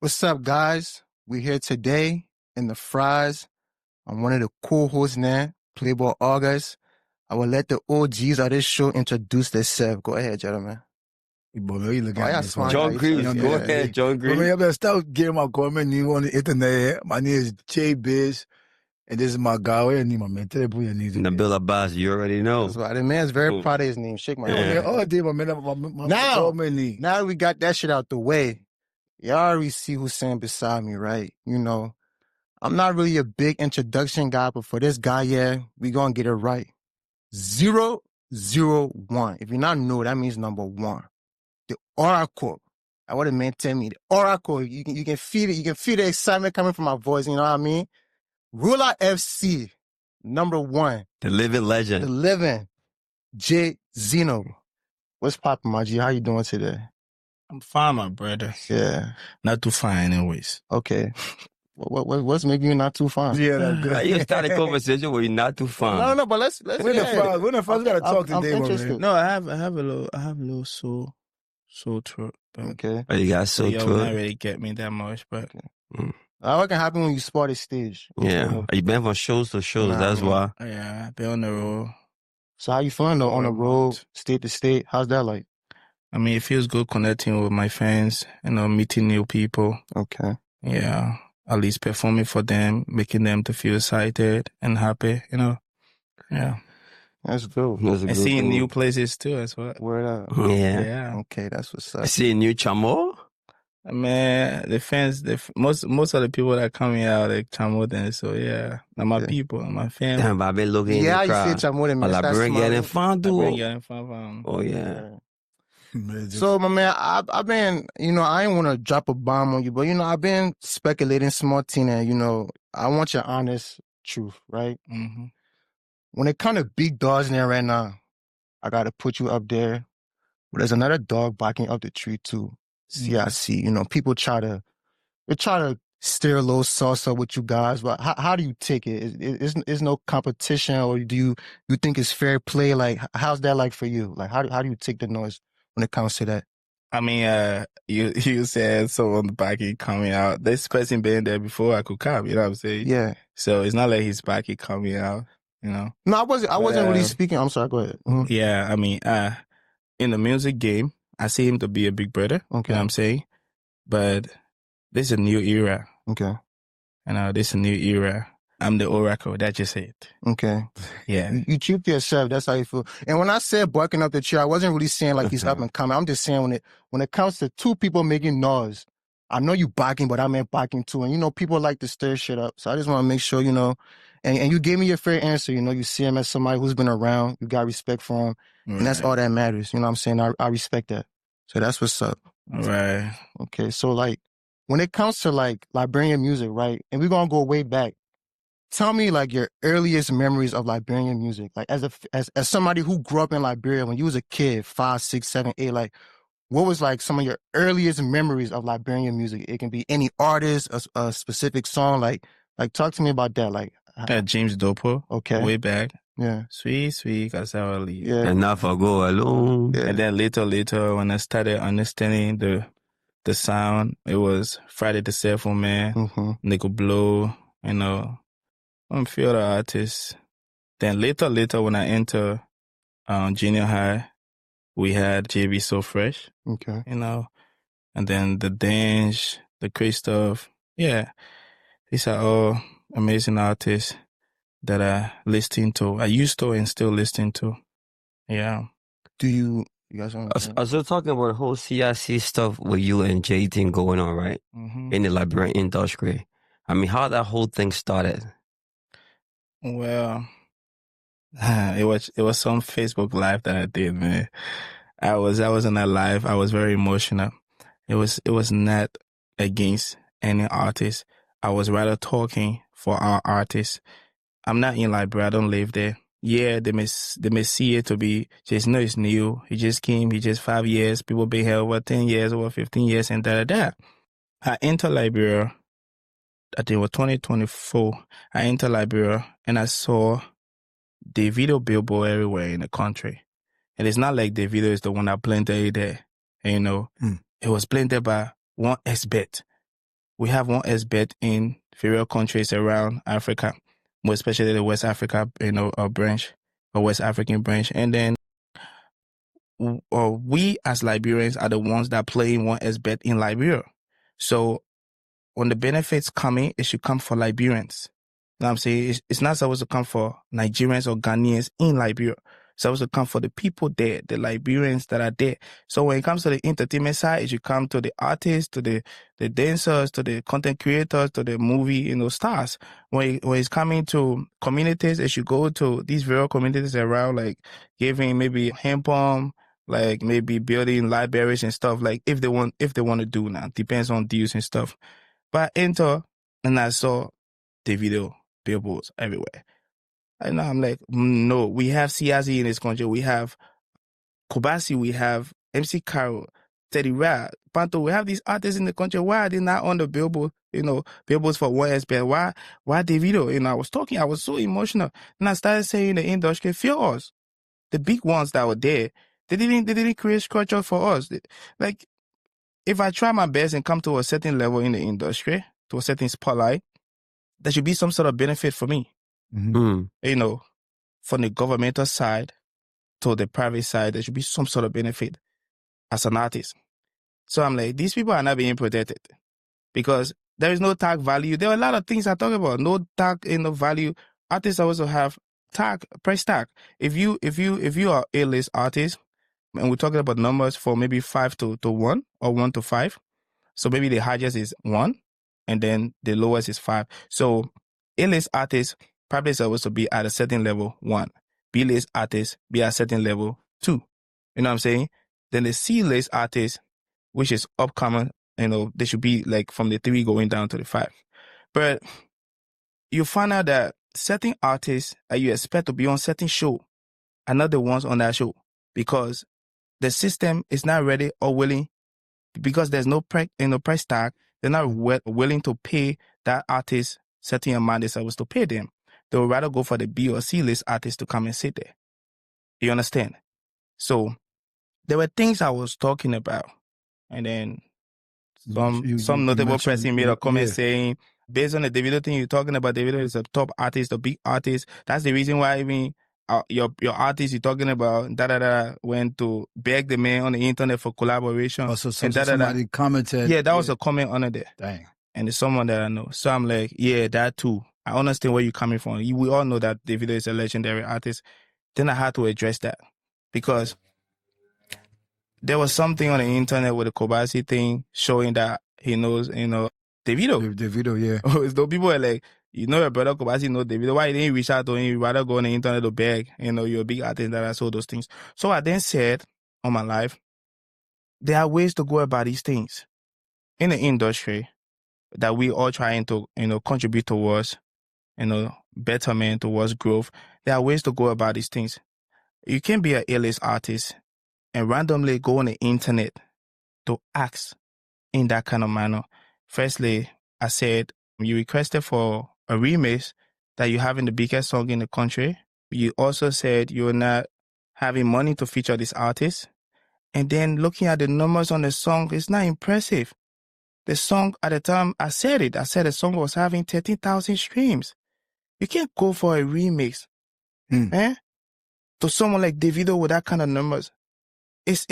What's up, guys? We're here today in the Fries. I'm one of the co-hosts now, Playboy August. I will let the OGs of this show introduce themselves. Go ahead, gentlemen. You look Oh, at yeah, me. smart John guy. Greaves, Yeah. go ahead, John But Greaves. man, you better start getting my comment new on the internet. My name is J Biz, and this is my guy. Where you need my man? Tell you your name. Nabil Abbas, you already know. That's why the man's very proud of his name. Shake my hand. Oh, day, my man. Now name. that we got that shit out the way, y'all already see who's sitting beside me, right? You know, I'm not really a big introduction guy, but for this guy, yeah, we gonna get it right. 001. If you not know, that means number one. The Oracle. I want a man tell me the Oracle. You can feel it. You can feel the excitement coming from my voice. You know what I mean? Ruler FC, number one. The living The legend. living Jyzno. What's poppin', my G? How you doing today? I'm fine, my brother. Yeah. Not too fine, anyways. Okay. What's making you not too fine? Yeah, that's good. You start a conversation where you're not too fun. No, but let's. When the fries gotta talk I'm today, my interested. man. No, I have a little sore throat. But Okay. Oh, you got so so y'all will not to really get me that much, but What can happen when you spot a stage? Yeah. You been from shows to shows, Nah, that's man. why. yeah, I've been on the road. So how you feeling though on the road, state to state? How's that like? I mean, it feels good connecting with my fans, meeting new people. Okay. Yeah, at least performing for them, making them to feel excited and happy, Yeah. That's good. That's a And good seeing thing. new places too as well. Word up. Yeah. Yeah. Okay, that's what's up. I see a new Chamo. Man, the fans, most of the people that coming out like Chamo then, so yeah, now my people, my family. Damn, I've been looking Yeah, in the you crowd. say Chamo, man. A Liberian getting fun, dude. Oh, yeah. So, my man, I've been, I ain't want to drop a bomb on you, but, I've been speculating small teen and, I want your honest truth, right? Mm-hmm. When it comes to big dogs in there right now, I got to put you up there. But there's another dog barking up the tree too. CIC, people try to steer a little salsa with you guys, but how do you take it? Is no competition, or do you think it's fair play? Like, how's that like for you? Like, how do you take the noise when it comes to that? I mean, you said someone backing coming out. This person been there before I could come. You know what I'm saying? Yeah. So it's not like he's backing coming out. No, I wasn't really speaking. I'm sorry. Go ahead. Mm-hmm. Yeah, I mean, in the music game, I see him to be a big brother. Okay. You know what I'm saying? But this is a new era. Okay. This is a new era. I'm the oracle. That's just it. Okay. Yeah. You keep yourself. That's how you feel. And when I said barking up the tree, I wasn't really saying like he's up and coming. I'm just saying when it comes to two people making noise, I know you barking, but I meant barking too. And people like to stir shit up. So I just want to make sure, and you gave me your fair answer. You see him as somebody who's been around. You got respect for him. Right. And that's all that matters. You know what I'm saying? I respect that. So that's what's up. Right. Okay. So like when it comes to like Liberian music, right? And we're going to go way back. Tell me like your earliest memories of Liberian music. Like as somebody who grew up in Liberia when you was a kid, 5, 6, 7, 8, like what was like some of your earliest memories of Liberian music? It can be any artist, a specific song. Like talk to me about that. Like James Dopo. Okay. Way back. Yeah. Sweet, Cassava. Yeah. And not for go alone. Yeah. And then later when I started understanding the sound, it was Friday the Cell Phone Man, Mm-hmm. Nickel Blow, a few other artists. Then later when I enter junior high, we had JB So Fresh. Okay. And then the Dange, the Christoph. Yeah. These are all amazing artists that I listen to. I used to and still listen to. Yeah. Do you guys I was just talking about the whole CIC stuff with you and Jay thing going on, right? Mm-hmm. In the Liberian industry. I mean, how that whole thing started? Well, it was some Facebook Live that I did, man. I was in that live. I was very emotional. It was not against any artist. I was rather talking for our artists. I'm not in Liberia. I don't live there. Yeah, they may see it to be Jyzno is new. He just came. He just 5 years. People been here over 10 years, over 15 years, and da. I entered Liberia. I think it was 2024. I entered Liberia and I saw the video billboard everywhere in the country. And it's not like the video is the one that planted there. It was planted by one expert. we have one expert in various countries around Africa, more especially the West Africa, branch, or West African branch. And then we as Liberians are the ones that play one expert in Liberia. So when the benefits coming, it should come for Liberians. You know what I'm saying? It's not supposed to come for Nigerians or Ghanaians in Liberia. It's supposed to come for the people there, the Liberians that are there. So when it comes to the entertainment side, it should come to the artists, to the dancers, to the content creators, to the movie, stars. When it's coming to communities, it should go to these various communities around, like giving maybe hand pump, like maybe building libraries and stuff, like if they want to do now. Depends on deals and stuff. But I enter and I saw the video billboards everywhere. And I'm like, no, we have CIZ in this country. We have Kobasi, we have MC Carol, Teddy Rad, Panto. We have these artists in the country. Why are they not on the billboard, billboards for one aspect? Why Davido? I was so emotional. And I started saying the industry, feel us. The big ones that were there, they didn't create structure for us. Like, if I try my best and come to a certain level in the industry, to a certain spotlight, there should be some sort of benefit for me. Mm. From the governmental side to the private side, there should be some sort of benefit as an artist. So I'm like, these people are not being protected because there is no tag value. There are a lot of things I talk about. No tag, value. Artists also have price tag. If you are A-list artist, and we're talking about numbers for maybe 5 to 1 or 1 to 5. So maybe the highest is 1 and then the lowest is 5. So A-list artists probably supposed to be at a certain level 1. B-list artists be at a certain level 2. You know what I'm saying? Then the C-list artists, which is upcoming, they should be like from the 3 going down to the 5. But you find out that certain artists that you expect to be on certain show are not the ones on that show because the system is not ready or willing, because there's no price tag. They're not willing to pay that artist certain amount they're supposed to pay them. They would rather go for the B or C list artist to come and sit there. You understand? So there were things I was talking about, and then some notable person made a comment saying, based on the Davido thing you're talking about, Davido is a top artist, a big artist. That's the reason why even your artist you're talking about, went to beg the man on the internet for collaboration. So somebody commented. Yeah, that was a comment under there. Dang. And it's someone that I know. So I'm like, yeah, that too. I understand where you're coming from. We all know that Davido is a legendary artist. Then I had to address that because there was something on the internet with the Kobasi thing showing that he knows, Davido. Davido, yeah. So people are like, your brother Kobasi knows Davido. Why didn't you reach out to him? You rather go on the internet to beg, you're a big artist that I saw those things. So I then said on my live, there are ways to go about these things in the industry that we all trying to, contribute towards, betterment, towards growth. There are ways to go about these things. You can't be an A-list artist and randomly go on the internet to ask in that kind of manner. Firstly, I said, you requested for a remix that you have in the biggest song in the country. You also said you're not having money to feature this artist. And then looking at the numbers on the song, it's not impressive. The song, at the time I said the song was having 13,000 streams. You can't go for a remix to someone like Davido with that kind of numbers. It's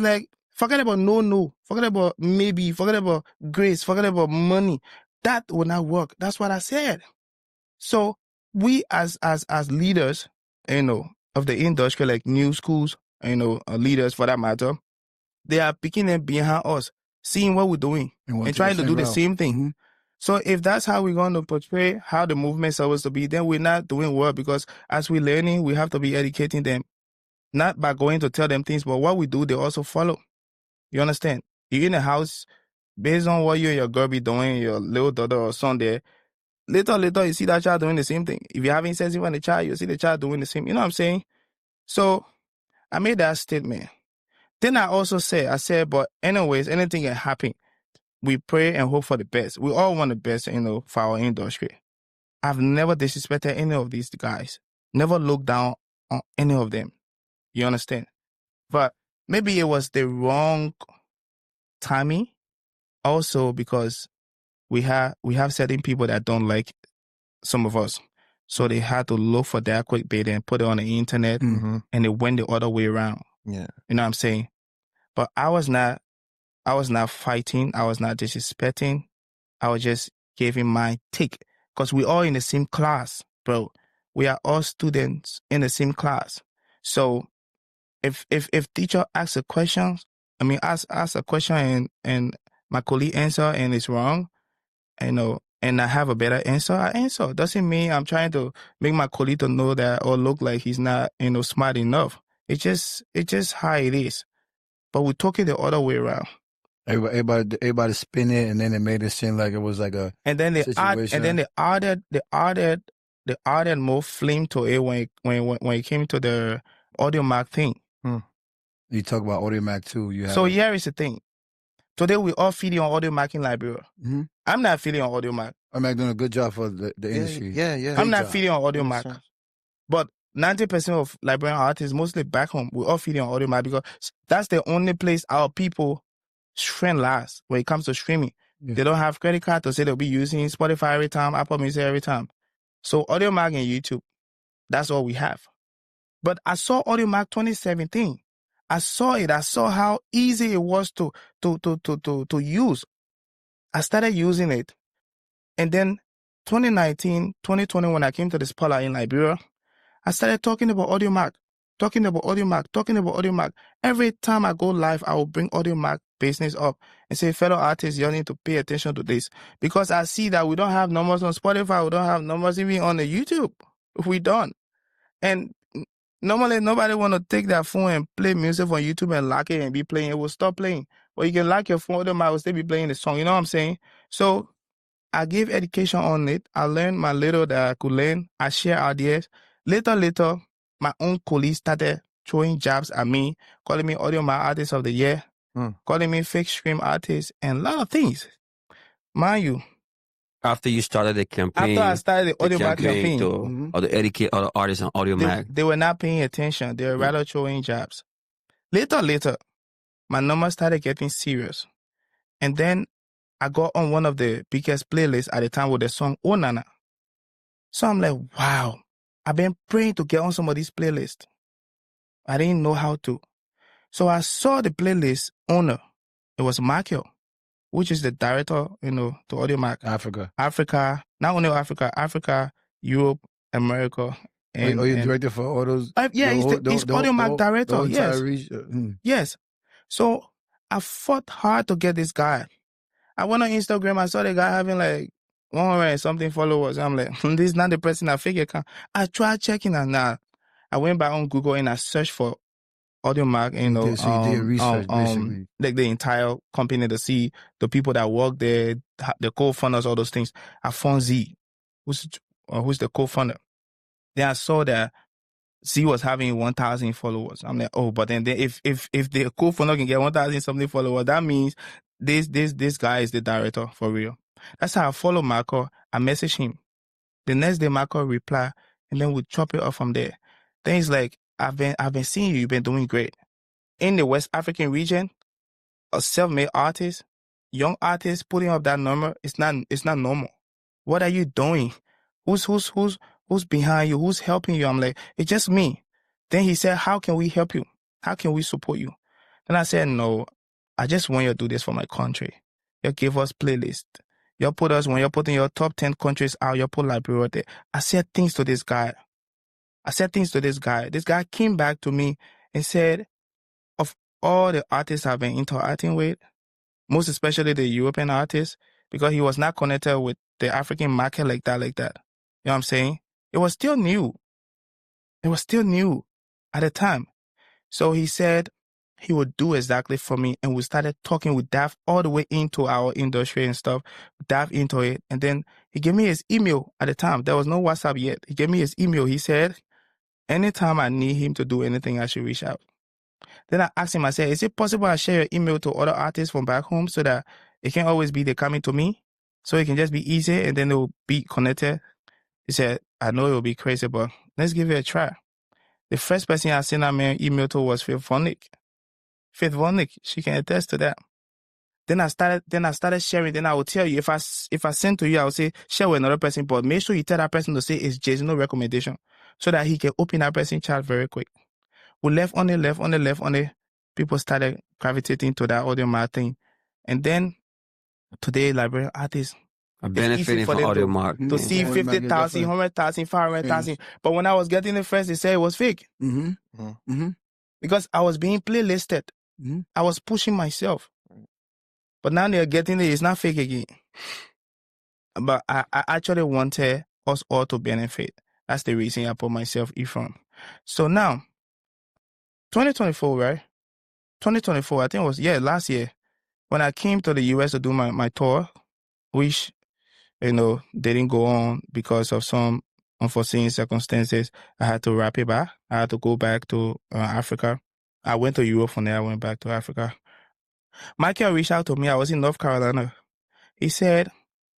like, forget about no, forget about maybe, forget about grace, forget about money. That will not work. That's what I said. So we as leaders, of the industry, like new schools, leaders for that matter, they are picking them behind us, seeing what we're doing and trying to do the same thing. Mm-hmm. So if that's how we're going to portray how the movement's supposed to be, then we're not doing well, because as we're learning, we have to be educating them. Not by going to tell them things, but what we do, they also follow. You understand? You're in the house, based on what you and your girl be doing, your little daughter or son there, later, you see that child doing the same thing. If you're having sex with the child, you see the child doing the same. You know what I'm saying? So I made that statement. Then I also said, but anyways, anything can happen. We pray and hope for the best. We all want the best, for our industry. I've never disrespected any of these guys. Never looked down on any of them. You understand? But maybe it was the wrong timing also because we have certain people that don't like some of us. So they had to look for that quick bait and put it on the internet, Mm-hmm. and it went the other way around. Yeah. You know what I'm saying? But I was not fighting. I was not disrespecting. I was just giving my take, because we all in the same class, bro. We are all students in the same class. So if teacher asks a question, ask a question and my colleague answer and it's wrong, and I have a better answer, I answer. Doesn't mean I'm trying to make my colleague to know that or look like he's not, smart enough. It's just how it is. But we took it the other way around. Everybody spin it, and then it made it seem like it was like a And then they added more flame to it when it came to the AudioMack thing. You talk about AudioMack too. So here is the thing. Today we all feeding on AudioMack in Liberia. Mm-hmm. I'm not feeding on AudioMack. AudioMack doing a good job for the industry. Yeah. I'm not feeding on AudioMack. But 90% of Liberian artists, mostly back home, we all feeding on AudioMack because that's the only place our people stream last when it comes to streaming. Yeah. They don't have credit card to say they'll be using Spotify every time, Apple Music every time. So AudioMack and YouTube, that's all we have. But I saw AudioMack 2017. I saw it. I saw how easy it was to use. I started using it. And then 2019, 2020, when I came to the spotlight in Liberia, I started talking about AudioMack. Every time I go live, I will bring AudioMack business up and say, fellow artists, you need to pay attention to this. Because I see that we don't have numbers on Spotify. We don't have numbers even on the YouTube. We don't. And normally, nobody want to take their phone and play music on YouTube and lock it and be playing. It will stop playing. But you can lock your phone, AudioMack will still be playing the song. You know what I'm saying? So I gave education on it. I learned my little that I could learn. I share ideas. Later, my own colleagues started throwing jabs at me, calling me AudioMack Artist of the Year, calling me fake stream artist, and a lot of things. Mind you. After you started the campaign. After I started the AudioMack campaign. Or the educate other artists on AudioMack. They were not paying attention. They were rather throwing jabs. Later, my numbers started getting serious. And then I got on one of the biggest playlists at the time with the song Oh Nana. So I'm like, wow, I've been praying to get on some of these playlists. I didn't know how to. So I saw the playlist owner. It was Michael, which is the director, to AudioMack. Africa, not only Africa, Europe, America. And you director for all those? He's AudioMack director. Yes. Yes. So I fought hard to get this guy. I went on Instagram. I saw the guy having like 100 and something followers. I'm like, this is not the person I figured. I tried checking and now I went back on Google and I searched for AudioMack, so you did research, basically. Like the entire company to see the people that work there, the co-founders, all those things. I found Z, who's the co-founder. Then I saw that Z was having 1,000 followers. I'm like, oh, but then if the co-founder can get 1,000 something followers, that means this guy is the director for real. That's how I follow Marco. I message him. The next day, Marco reply, and then we chop it off from there. Then he's like, I've been seeing you. You've been doing great in the West African region. A self-made artist, young artist putting up that number. It's not normal. What are you doing? Who's behind you? Who's helping you? I'm like, it's just me. Then he said, how can we help you? How can we support you? Then I said, no, I just want you to do this for my country. You give us playlist. You put us, when you're putting your top 10 countries out, you put Liberia there. I said things to this guy. This guy came back to me and said, of all the artists I've been interacting with, most especially the European artists, because he was not connected with the African market like that. You know what I'm saying? It was still new. At the time. So he said he would do exactly for me. And we started talking with Daf all the way into our industry and stuff. Daf into it. And then he gave me his email at the time. There was no WhatsApp yet. He gave me his email. He said, anytime I need him to do anything, I should reach out. Then I asked him, I said, is it possible I share your email to other artists from back home so that it can always be they coming to me? So it can just be easy and then they'll be connected. He said, I know it will be crazy, but let's give it a try. The first person I sent an email to was Faith Vonnick. She can attest to that. Then I started sharing. Then I will tell you, if I send to you, I will say, share with another person, but make sure you tell that person to say it's Jyzno recommendation so that he can open that person chat very quick. We left on it. People started gravitating to that AudioMack thing. And then today, Liberian artists, it's easy benefiting for from them AudioMack. to see Yeah, 50,000, 100,000, 500,000. But when I was getting it first, they said it was fake. Because I was being playlisted. I was pushing myself. But now they're getting it, it's not fake again. But I actually wanted us all to benefit. That's the reason I put myself from. So now, 2024, right? 2024, I think it was, last year, when I came to the US to do my tour, which, didn't go on because of some unforeseen circumstances, I had to wrap it back. I had to go back to Africa. I went to Europe from there, I went back to Africa. Michael reached out to me. I was in North Carolina. He said,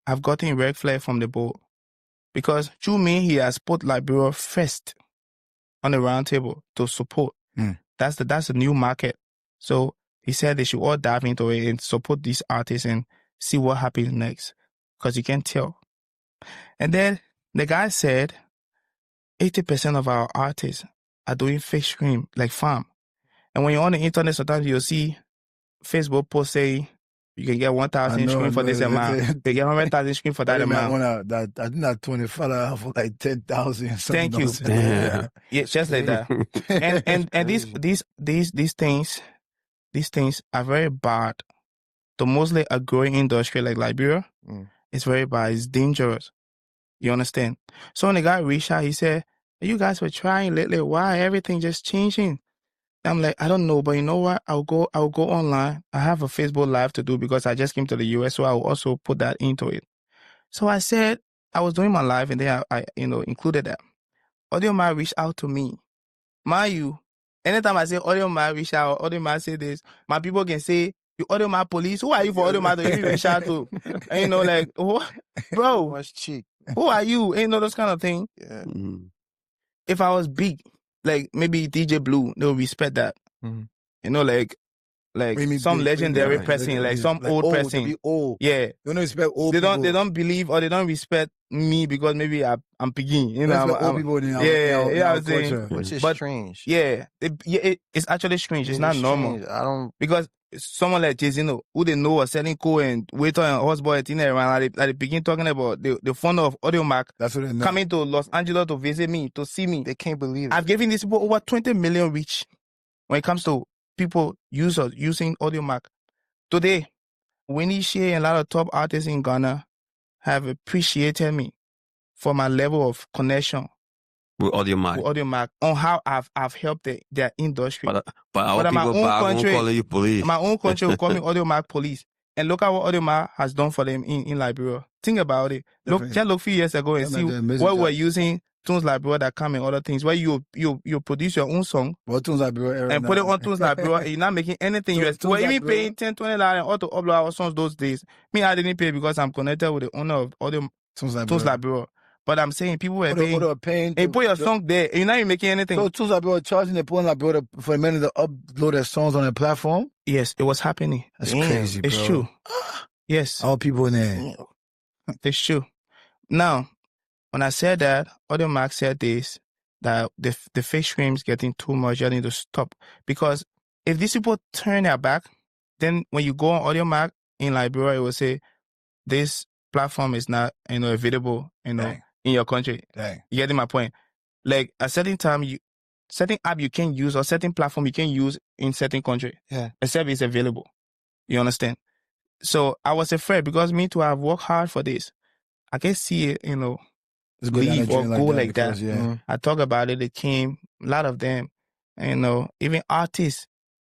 I've gotten red flag from the board because through me, he has put Liberia first on the round table to support. That's the new market. So he said they should all dive into it and support these artists and see what happens next because you can tell. And then the guy said 80% of our artists are doing fake stream like farm. And when you're on the internet, sometimes you'll see Facebook posts saying you can get 1,000 screen for this amount. You can get 100,000 screen for that amount. I think that 25 for like 10,000. Thank you. Yeah, just like that. And these things are very bad. To mostly a growing industry like Liberia, it's very bad. It's dangerous. You understand? So when the guy reached out, he said, "You guys were trying lately. Why everything just changing?" I'm like, I don't know, but you know what? I'll go online. I have a Facebook Live to do because I just came to the US, so I'll also put that into it. So I said, I was doing my live and then I included that. AudioMack reached out to me. Mind you, anytime I say AudioMack reach out, AudioMack say this, my people can say, you AudioMack police, who are you for AudioMack to even reach out to? And like, oh, bro, Much cheek. who are you? Ain't those kind of thing. Yeah. If I was big, like maybe DJ Blue, they'll respect that. Like some legendary person, like some old person. Old. Yeah. They don't respect old They people. don't believe or they don't respect me because maybe I'm piggy. They respect old people in our culture. Which is strange. Yeah. It's actually strange. It's not normal. Strange. Because someone like Jyzno, who they know are selling cool and waiter and horseboy and thing around, like they begin talking about the founder of AudioMack coming to Los Angeles to visit me, to see me. They can't believe it. I've given these people over 20 million reach when it comes to people using AudioMack. Today, Winnie Shea and a lot of top artists in Ghana have appreciated me for my level of connection with AudioMack on how I've helped their industry. But our people back won't call you police. My own country will call me AudioMack police. And look at what AudioMack has done for them in Liberia. Think about it. Look a few years ago and see what we're using. Tunes Liberia that come in other things where you produce your own song and put it on Tunes Liberia and you're not making anything. We're even paying $10, $20 to upload our songs those days. Me, I didn't pay because I'm connected with the owner of Audio Tunes Liberia. But I'm saying people were paying and put your song there and you're not even making anything. So Tunes Liberia charging the Tunes Liberia for a minute to upload their songs on their platform? Yes, it was happening. That's crazy, bro. It's true. Yes. All people in there. It's true. Now, when I said that, AudioMack said this, that the fake streams getting too much, you need to stop. Because if these people turn their back, then when you go on AudioMack in Liberia, it will say, this platform is not, available, in your country. Dang. You getting my point? Like, a certain time, certain app you can use or certain platform you can use in certain country. Yeah. Except it's available. You understand? So I was afraid because me too, I've worked hard for this. I can see it, leave or go like that. I talk about it, it came, a lot of them, even artists.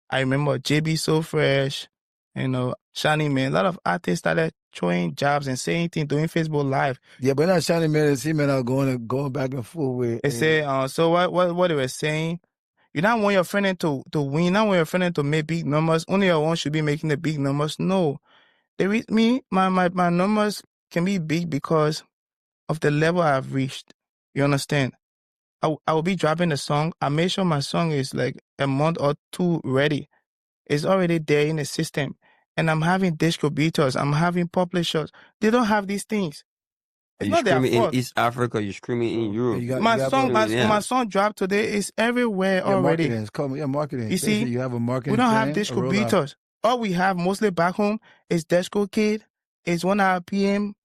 I remember JB So Fresh, Shani Man, a lot of artists started throwing jobs and saying things, doing Facebook Live. Yeah, but not Shani Man, see man are going back and forth with. They say, so what they were saying, you don't want your friend to win, you don't want your friend to make big numbers, only your one should be making the big numbers. No. My numbers can be big because of the level I've reached. You understand? I will be dropping a song. I make sure my song is like a month or two ready. It's already there in the system. and I'm having distributors, I'm having publishers. They don't have these things. It's You not their screaming in fault. East Africa, you screaming in Europe. My Yeah. song dropped today is everywhere Your already. marketing. It's called your marketing. You see, you have a marketing we don't plan, have distributors. All we have mostly back home is Desco Kid, is 1 hour PM,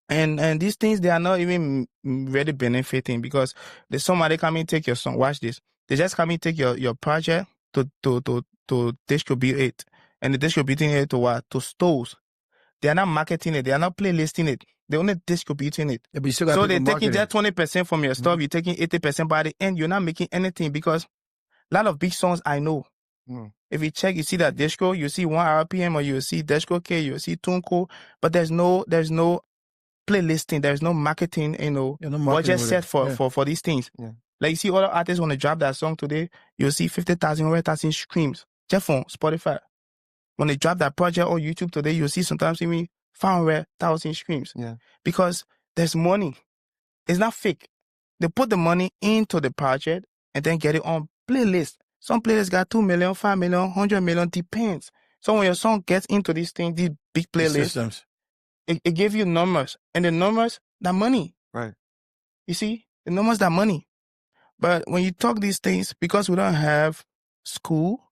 and these things, they are not even really benefiting because there's somebody come and take your song. Watch this. They just come and take your project to distribute it, and they're distributing it to what? To stores. They are not marketing it. They are not playlisting it. They're only distributing it. Yeah, but you still got So people they're taking marketing. just 20% from your stuff. You're taking 80% by the end. You're not making anything because a lot of big songs I know. If you check, you see that Dishko, you see 1 RPM, or you see Dishko K, you see Tunko, but there's no playlisting, there's no marketing, no budget set it. for these things. Like you see other artists when they drop that song today, you'll see 50,000, 100,000 streams just on Spotify. When they drop that project on YouTube today, you'll see sometimes even 500,000 streams. Because there's money. It's not fake. They put the money into the project and then get it on playlist. Some playlists got 2 million, 5 million, 100 million, depends. So when your song gets into these things, these big playlists, it gives you numbers. And the numbers, that money. Right. You see? The numbers, that money. But when you talk these things, because we don't have school,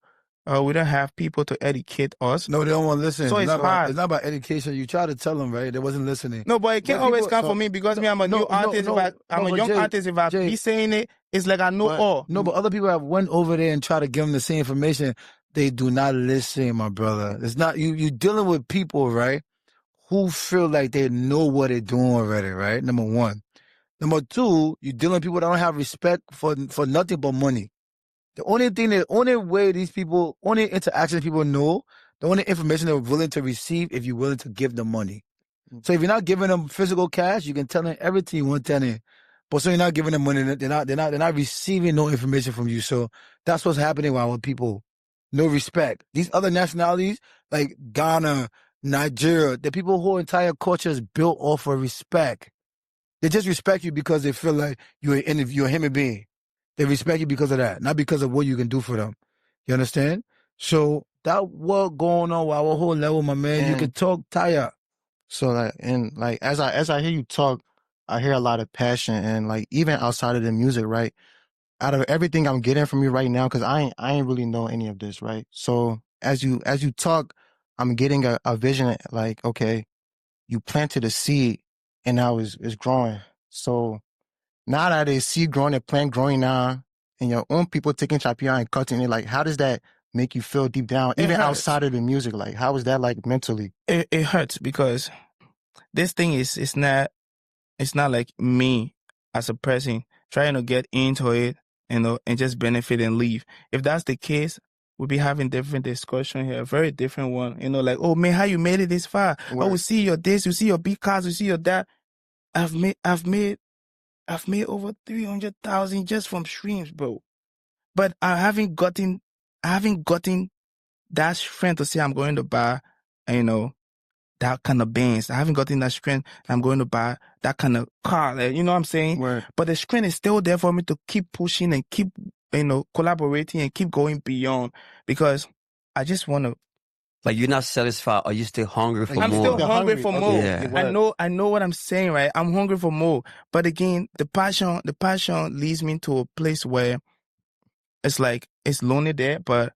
we don't have people to educate us. No, they don't want to listen. So it's hard. It's not about education. You try to tell them, right? They wasn't listening. No, but it can't always come from me because I'm a new artist. I'm a young artist. If I be saying it, it's like I know all. No, but other people have went over there and try to give them the same information. They do not listen, my brother. It's not you dealing with people, right, who feel like they know what they're doing already, right? Number one. Number two, you're dealing with people that don't have respect for nothing but money. The only way these people, only interaction people know, the only information they're willing to receive if you're willing to give them money. So if you're not giving them physical cash, you can tell them everything you want to tell them. But so you're not giving them money, they're not receiving no information from you. So that's what's happening with our people. No respect. These other nationalities, like Ghana, Nigeria, the people whose entire culture is built off of respect. They just respect you because they feel like you're a human being. They respect you because of that, not because of what you can do for them. You understand? So that what going on with our whole level, my man. You can talk tired. So as I hear you talk, I hear a lot of passion, and like even outside of the music, right? Out of everything I'm getting from you right now, because I ain't really know any of this, right? So as you talk, I'm getting a vision, like, okay, you planted a seed and now it's growing. So now that they see growing, the plant growing now, and your own people taking chapia and cutting it, like, how does that make you feel deep down, even outside of the music? Like, how is that like mentally? It hurts because this thing it's not like me as a person trying to get into it, and just benefit and leave. If that's the case, we'll be having different discussion here, a very different one. Like, oh man, how you made it this far? Oh, we see your this, we see your big cars, we see your that. I've made over 300,000 just from streams, bro. But I haven't gotten that strength to say I'm going to buy, that kind of Benz. I haven't gotten that strength. I'm going to buy that kind of car. You know what I'm saying? But the strength is still there for me to keep pushing and keep, collaborating and keep going beyond, because I just want to. Like, you're not satisfied. Are you still hungry for more? I'm still hungry for more. Yeah. I know what I'm saying, right? I'm hungry for more. But again, the passion leads me to a place where it's like, it's lonely there, but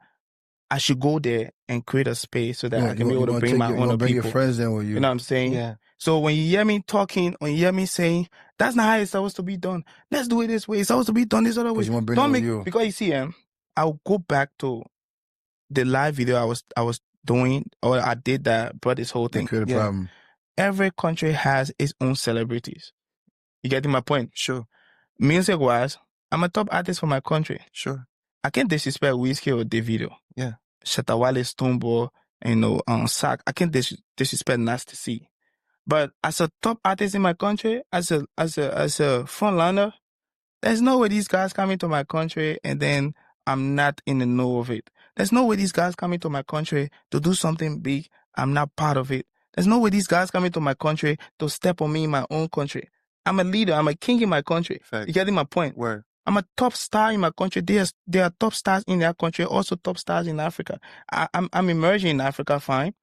I should go there and create a space so that I can be able to bring my own bring people. Your friends in with you. You know what I'm saying? Yeah. So when you hear me talking, when you hear me saying, that's not how it's supposed to be done. Let's do it this way. It's supposed to be done this other way. You want to bring them with you. Because you see, I'll go back to the live video I was doing, or I did that, brought this whole thing. Create a problem. Every country has its own celebrities. You getting my point? Sure. Music-wise, I'm a top artist for my country. Sure. I can't disrespect Whiskey or Davido. Yeah. Shatawale, Stoneball, Sack. I can't disrespect Nasty C. But as a top artist in my country, as a frontliner, there's no way these guys come into my country and then I'm not in the know of it. There's no way these guys come into my country to do something big. I'm not part of it. There's no way these guys come into my country to step on me in my own country. I'm a leader. I'm a king in my country. Fact. You getting my point? Word. I'm a top star in my country. There are top stars in their country, also top stars in Africa. I'm emerging in Africa, fine.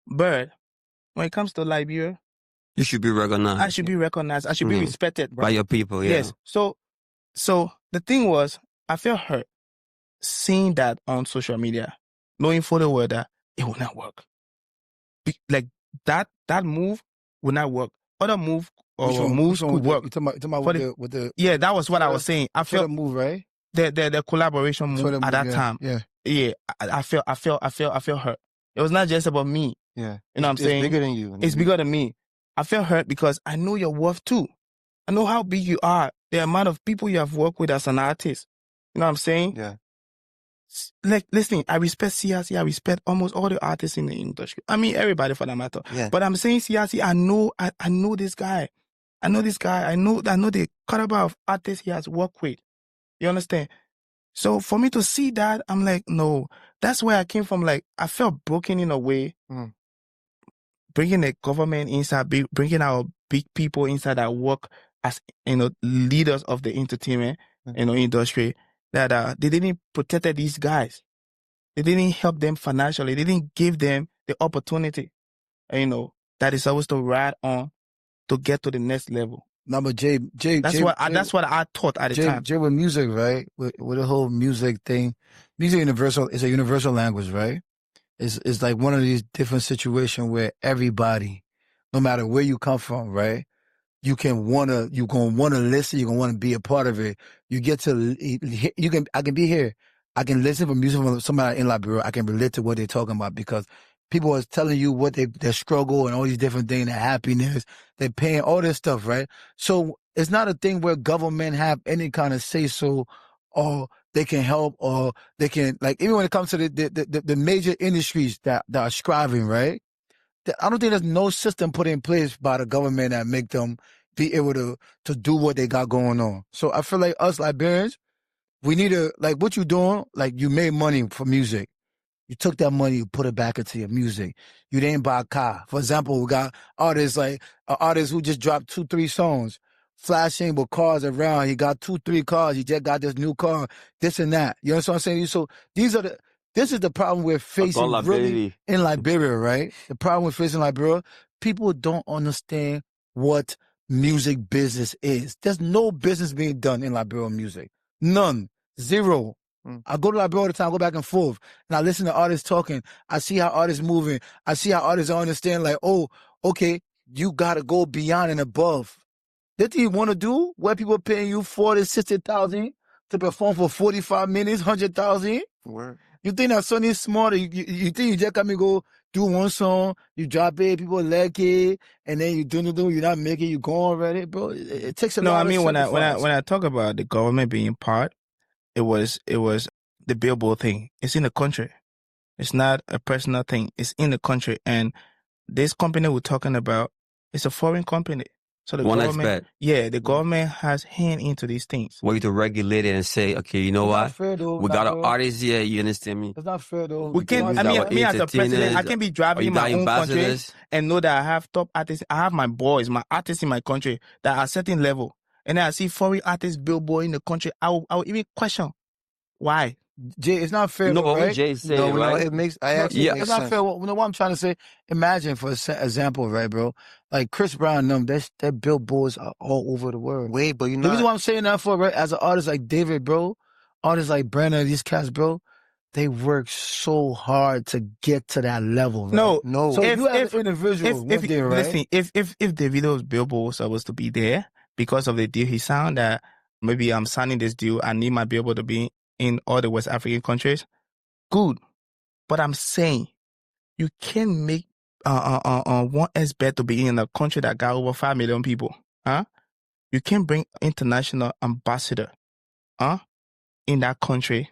But when it comes to Liberia, You should be recognized. I should be recognized. I should be respected by your people. Yeah. Yes. So the thing was, I felt hurt seeing that on social media, knowing fully well that it will not work. Like that move will not work. Other moves could work. You talking about with the yeah, that was what I was saying. I felt the move, right? The collaboration move at that time. Yeah. Yeah. I felt hurt. It was not just about me. Yeah. You know what I'm saying? It's bigger than you. It's bigger than me. I felt hurt because I know your worth too. I know how big you are. The amount of people you have worked with as an artist. You know what I'm saying? Yeah. Like, listen, I respect CRC. I respect almost all the artists in the industry. I mean, everybody for that matter. Yeah. But I'm saying CRC, I know this guy. I know this guy. I know the caliber of artists he has worked with. You understand? So for me to see that, I'm like, no. That's where I came from. Like, I felt broken in a way. Bringing the government inside, bringing our big people inside that work as, leaders of the entertainment, industry, that they didn't protect these guys. They didn't help them financially. They didn't give them the opportunity, that is supposed to ride on to get to the next level. No, but Jay, that's what I thought at the time. Jay, with music, right? With the whole music thing, music universal is a universal language, right? It's like one of these different situations where everybody, no matter where you come from, right? You're gonna wanna listen. You're gonna wanna be a part of it. I can be here. I can listen to music from somebody in Liberia. I can relate to what they're talking about because people are telling you what their struggle and all these different things, their happiness, their pain, all this stuff, right? So it's not a thing where government have any kind of say so, or they can help, or they can, like, even when it comes to the major industries that are striving, right? I don't think there's no system put in place by the government that make them be able to do what they got going on. So I feel like us Liberians, we need to, like, what you doing, like, you made money for music. You took that money, you put it back into your music. You didn't buy a car. For example, we got artists like artists who just dropped 2-3 songs, flashing with cars around. He got 2-3 cars. He just got this new car, this and that. You know what I'm saying? So this is the problem we're facing really in Liberia, right? The problem we're facing in Liberia, people don't understand what music business is. There's no business being done in Liberian music. None. Zero. I go to Liberia all the time, I go back and forth, and I listen to artists talking. I see how artists moving. I see how artists understand, like, oh, okay, you got to go beyond and above. What do you want to do? Where people paying you 40,000, 60,000 to perform for 45 minutes, 100,000? You think that song is smart? You think you just come and go do one song, you drop it, people like it, and then you you're not making, you go already, bro. It takes a lot. No, I mean, when I talk about the government being part, it was the Billboard thing. It's in the country. It's not a personal thing. It's in the country, and this company we're talking about, it's a foreign company. So the government, the government has hand into these things. Way to regulate it and say, okay, you know what? We got an artist here. You understand me? It's not fair though. We can. I mean, me as a president, I can be driving in my own country and know that I have top artists. I have my boys, my artists in my country that are certain level, and then I see foreign artists Billboard in the country. I will even question why. Jay, it's not fair. No, though, right? Jay said, right? It makes. It's not sense. fair. You know what I'm trying to say? Imagine, for example, right, bro? Like Chris Brown, their billboards are all over the world. Wait, but you know. The reason why I'm saying that for, right? As an artist like David, bro, artists like Brandon, these cats, bro, they work so hard to get to that level. Right? No. So if you have an individual, listen, if Davido's billboard was supposed to be there because of the deal he signed, that maybe I'm signing this deal, I need my billboard to be in all the West African countries, good. But I'm saying you can make one expert to be in a country that got over 5 million people. You can bring international ambassador in that country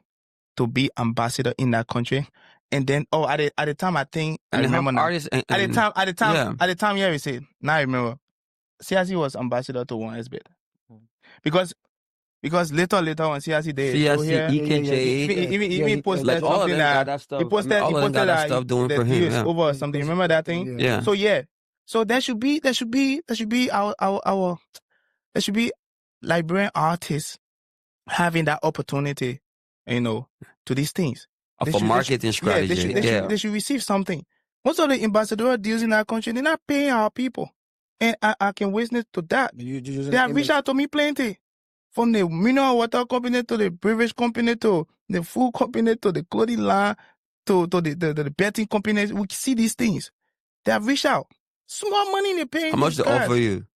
to be ambassador in that country. And then at the time I think I remember now. At the time, we said, now I remember CRC was ambassador to one expert. Because later on CRC they even posted like something that stuff. He posted that stuff doing for him. Yeah. Over something. Remember that thing? Yeah. So there should be our there should be Liberian artists having that opportunity, to these things. For marketing strategy. They should receive something. Most of the ambassadorial deals in our country, they're not paying our people. And I can witness to that. They have reached out to me plenty. From the mineral water company to the beverage company to the food company to the clothing line to the betting companies. We see these things. They have reached out. Small money they pay. How much they offer you?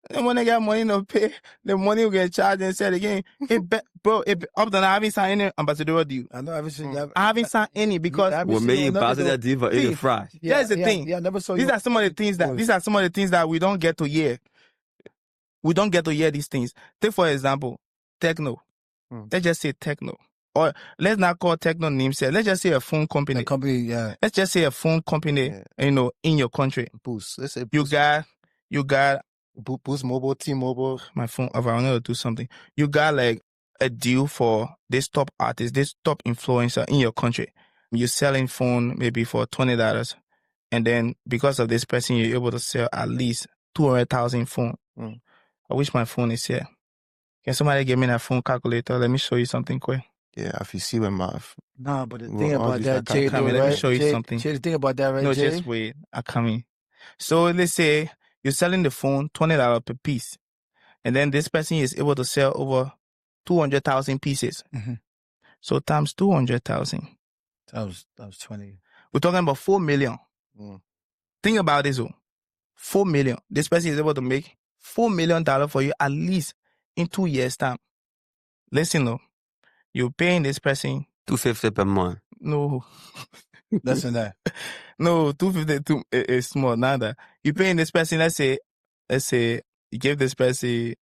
And when they got money to pay, the money will get charged and said again. Up to now, I haven't signed any ambassadorial deal. I know. I haven't signed any because What made you ambassador deal for eating fries? That's the thing. Yeah, I never saw These are some of the things that we don't get to hear. We don't get to hear these things. Take for example, techno. Let's just say techno. Or let's not call techno names. Let's just say a phone company. Let's just say a phone company, in your country. Boost. Let's say Boost. You got Boost Mobile, T-Mobile. My phone, if I wanted to do something. You got like a deal for this top artist, this top influencer in your country. You're selling phone maybe for $20. And then because of this person, you're able to sell at least 200,000 phone. I wish my phone is here. Can somebody give me that phone calculator? Let me show you something quick. Yeah, if you see with my... Nah, but the thing about that, Jay, let me show you something. Jay, the thing about that, right, no, Jay? Just wait. I'm coming. So let's say you're selling the phone $20 per piece. And then this person is able to sell over 200,000 pieces. So times 200,000. That was 20. We're talking about 4 million. Think about this, 4 million. This person is able to make $4 million for you at least in 2 years' time. Listen, though, you're paying this person $250 per month. No, less than that. No, 250 is small. Nada. You're paying this person. Let's say you give this person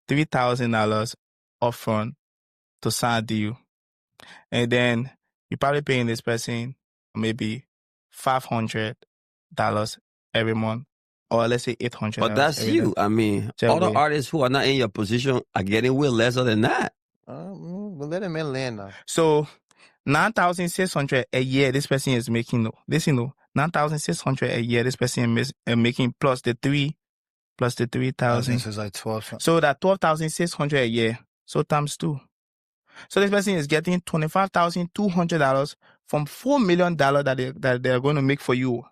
$3,000 upfront to sign a deal, and then you're probably paying this person maybe $500 every month. Or let's say $800. But that's you. I mean, all the artists who are not in your position are getting way lesser than that. We'll let him in land now. So 9,600 a year this person is making. Listen, 9,600 a year this person is making plus the 3,000. So it's like 12. So that 12,600 a year. So times 2. So this person is getting $25,200 from $4 million that they're going to make for you.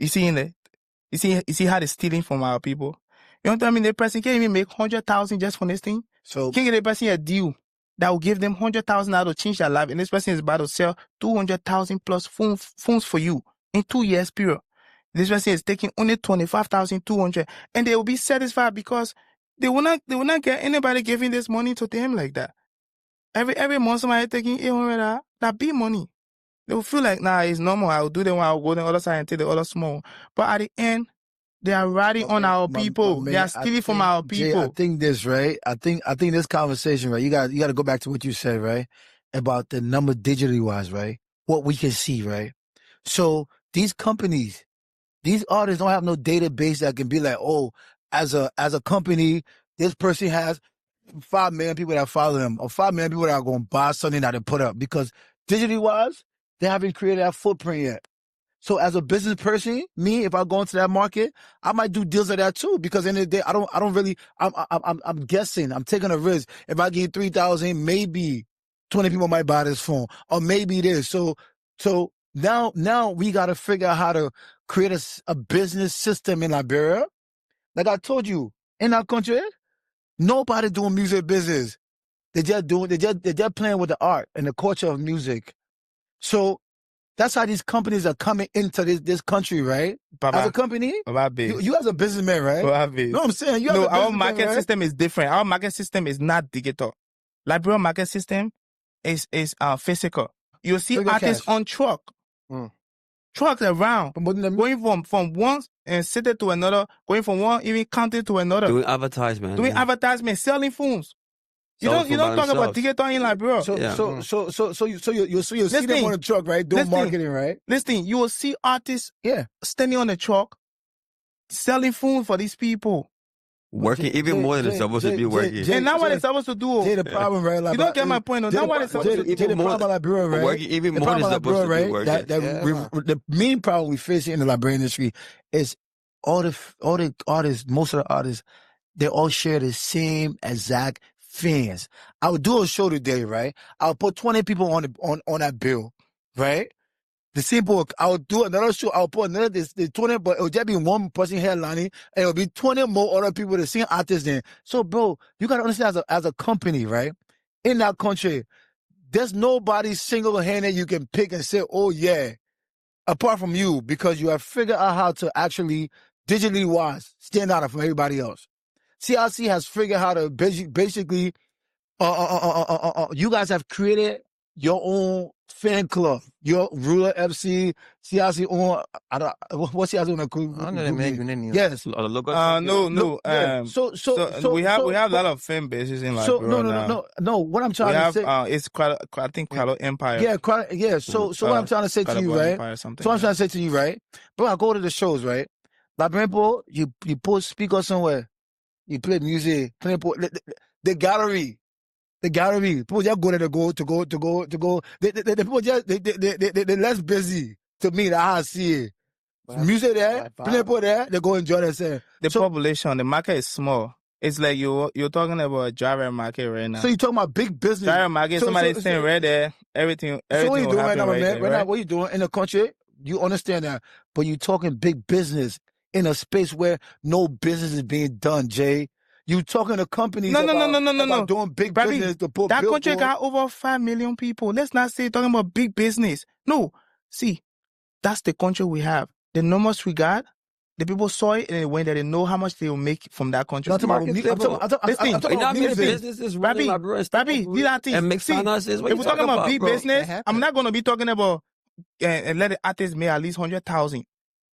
You see in there? You see how they're stealing from our people? You know what I mean? The person can't even make 100,000 just for this thing. So can get the person a deal that will give them 100,000 to change their life, and this person is about to sell 200,000 plus phones for you in 2 years period. This person is taking only 25,200, and they will be satisfied because they will not get anybody giving this money to them like that. Every month somebody taking $800, that big money. They will feel like, nah, it's normal. I will do them. I will go to the other side and take the other small. But at the end, they are riding on our people. They are stealing from our people. Jay, I think this, right? I think this conversation, right? You got to go back to what you said, right? About the number digitally wise, right? What we can see, right? So these companies, these artists don't have no database that can be like, oh, as a company, this person has 5 million people that follow them, or 5 million people that are going to buy something that they put up, because digitally wise, they haven't created that footprint yet. So as a business person, me, if I go into that market, I might do deals like that too. Because in the day, I'm guessing, I'm taking a risk. If I get 3,000, maybe 20 people might buy this phone, or maybe this. So now we got to figure out how to create a business system in Liberia. Like I told you, in our country, nobody doing music business. They're just playing with the art and the culture of music. So that's how these companies are coming into this country, right? Baba, as a company, you as a businessman, right? Baba, no, I'm saying our market system is different. Our market system is not digital. Liberian market system is physical. You see artists on trucks around, going from one city to another, going from one even country to another. Doing advertisement, selling phones. You don't talk about digital in Liberia. So you'll see them on the truck, right? Doing marketing, right? Listen, you will see artists standing on the truck, selling food for these people. Working even more than they're supposed to be working. And now what they're supposed to do. The problem, right? You don't get my point. Now what they're supposed to do. The problem Liberia, right? Working even more than they're supposed to be working. The main problem we face in the Liberian industry is all the artists, most of the artists, they all share the same exact fans. I would do a show today, right? I'll put 20 people on that bill, right? The simple, I'll do another show, I'll put another, the 20, but it'll just be one person headlining, and it'll be 20 more other people, the same artists then. So, bro, you gotta understand as a company, right? In that country, there's nobody single-handed you can pick and say, oh yeah, apart from you, because you have figured out how to actually, digitally wise, stand out from everybody else. CRC has figured how to basically, you guys have created your own fan club, your Ruler FC, CRC on, what's CRC on the group? I know they make you name. Yes. No. Yeah. So we have a lot of fan bases in Liberia. No. What I'm trying to say, it's quite. I think Qualo Empire. Yeah. So what I'm trying to say to you, right? So what I'm trying to say to you, right? Bro, I go to the shows, right? Like, bro, you put speaker somewhere, you play music, the gallery. The gallery, people just go there to go. The people just they're less busy to me. That's how I see it. Music there, people there, they go enjoy themselves. The population, the market is small. It's like you're talking about a driver market right now. So you're talking about big business. Driver market, somebody staying right there, everything. So what you doing right now, man? Right now, what you doing in the country? You understand that, but you talking big business in a space where no business is being done, Jay. You talking to companies about doing big business to put that country got over 5 million people. Let's not say talking about big business. No, see, that's the country we have. The numbers we got, the people saw it and they went there. They know how much they will make from that country. I'm talking about businesses running and make finances. If we're talking about big business, I'm not going to be talking about and let the artists make at least 100,000.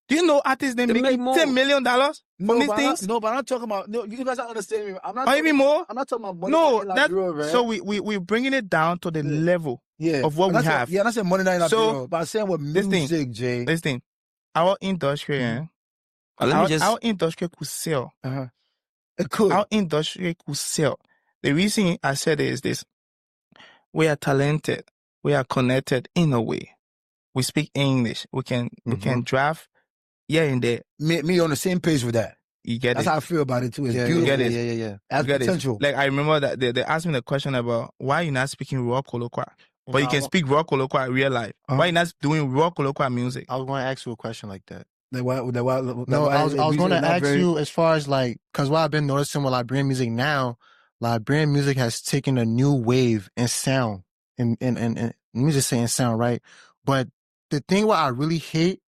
Do you know artists they make $10 million from these things? But I'm not talking about. No, you guys don't understand me. I'm not. Or even more? I'm not talking about money. No, right? So we're bringing it down to the level of what we have. I'm not saying money not so, but I'm saying with music, Jay. Listen, our industry, our industry could sell. It could. Our industry could sell. The reason I said it is this: we are talented, we are connected in a way. We speak English. We can draft. Yeah, in there. Me on the same page with that. You get That's it. how I feel about it too. It's beautiful. You get it. Yeah. That's potential. Like I remember that they asked me the question about why you're not speaking raw colloquial, but you can speak raw colloquial in real life. Why you're not doing raw colloquial music? I was going to ask you a question like that. I was going to ask you as far as like, because what I've been noticing with Liberian music now, Liberian music has taken a new wave in sound, and let me just say in sound, right? But the thing what I really hate,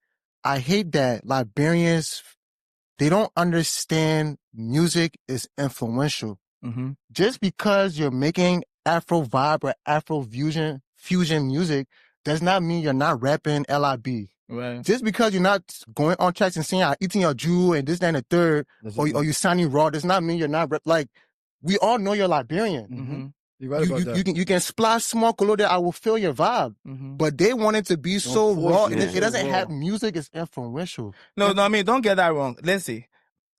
I hate that Liberians, they don't understand music is influential. Just because you're making Afro vibe or Afro fusion music does not mean you're not rapping LIB. Right. Just because you're not going on tracks and saying, eating your Jew and this, that, and the third, or you sounding raw, does not mean you're not like, we all know you're Liberian. You're right about that. You can splash small color that I will feel your vibe. But they want it to be so raw. It doesn't have music, it's influential. No, I mean, don't get that wrong. Let's see.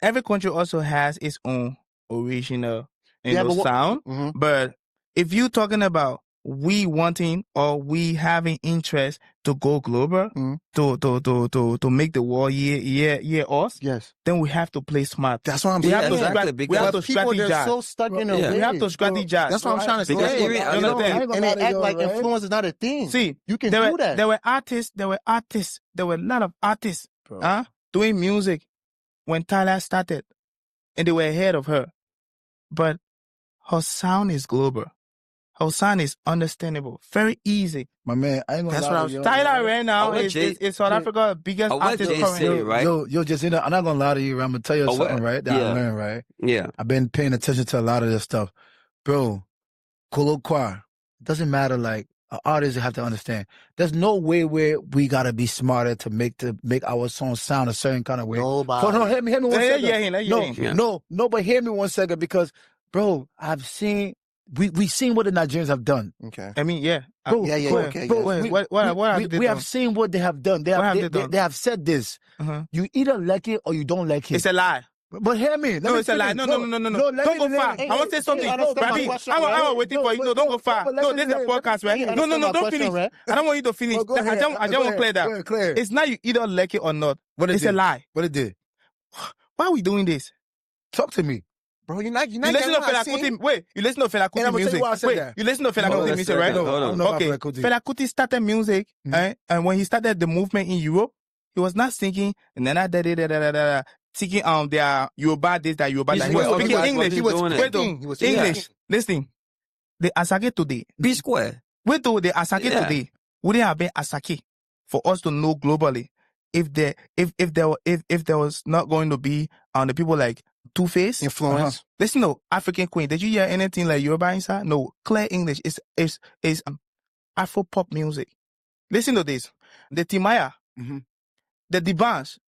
Every country also has its own original sound. But if you're talking about we wanting or we having interest to go global, to make the world hear us, yes, then we have to play smart. That's what I'm saying. We have to strategize. They're so stuck in a We have to strategize. That's what I'm trying to say. And they act like influence is not a thing. See, you can do that. There were a lot of artists doing music when Tyler started, and they were ahead of her. But her sound is global. Her sound is understandable, very easy. My man, I ain't gonna lie to you. Tyler right now is South Africa's biggest artist currently. Right? Yo, just I'm not gonna lie to you. I'm gonna tell you something, right? That I learned, right? Yeah. I've been paying attention to a lot of this stuff, bro. Colloquial doesn't matter. Like an artist, you have to understand. There's no way where we gotta be smarter to make our song sound a certain kind of way. Nobody. No, hear me 1 second. No, but hear me 1 second because, bro, I've seen. We seen what the Nigerians have done. Okay. I mean, yeah. Bro, okay. Bro, we have seen what they have done. They have said this. You either like it or you don't like it. It's a lie. But hear me. No, it's a lie. No. Don't go far. I want to say something. Baby, I'm waiting for you. No, don't go far. No, this is a podcast, right? No, don't finish. I don't want you to finish. I just want to clear that. It's not you either like it or not. It's a lie. What it did? Why are we doing this? Talk to me. Bro, you're not You listen to Fela Kuti. Wait, you listen to Fela And Kuti I'm gonna tell music. you why I said Wait, that. you listen to Fela No, Kuti let's music, check right? that. Hold on. Okay, Fela Kuti started music, and when he started the movement in Europe, he was not singing and then singing their Yoruba this, that Yoruba that. He was speaking English. He was speaking. He was speaking. English. Listen, the Asake today. Be square. Wait till the Asake today wouldn't have been Asake for us to know globally if there was not going to be the people like Two-Face Influence. Listen to African Queen. Did you hear anything like Yoruba inside? No, clear English. It's Afro pop music. Listen to this. The Timaya, the Dibans,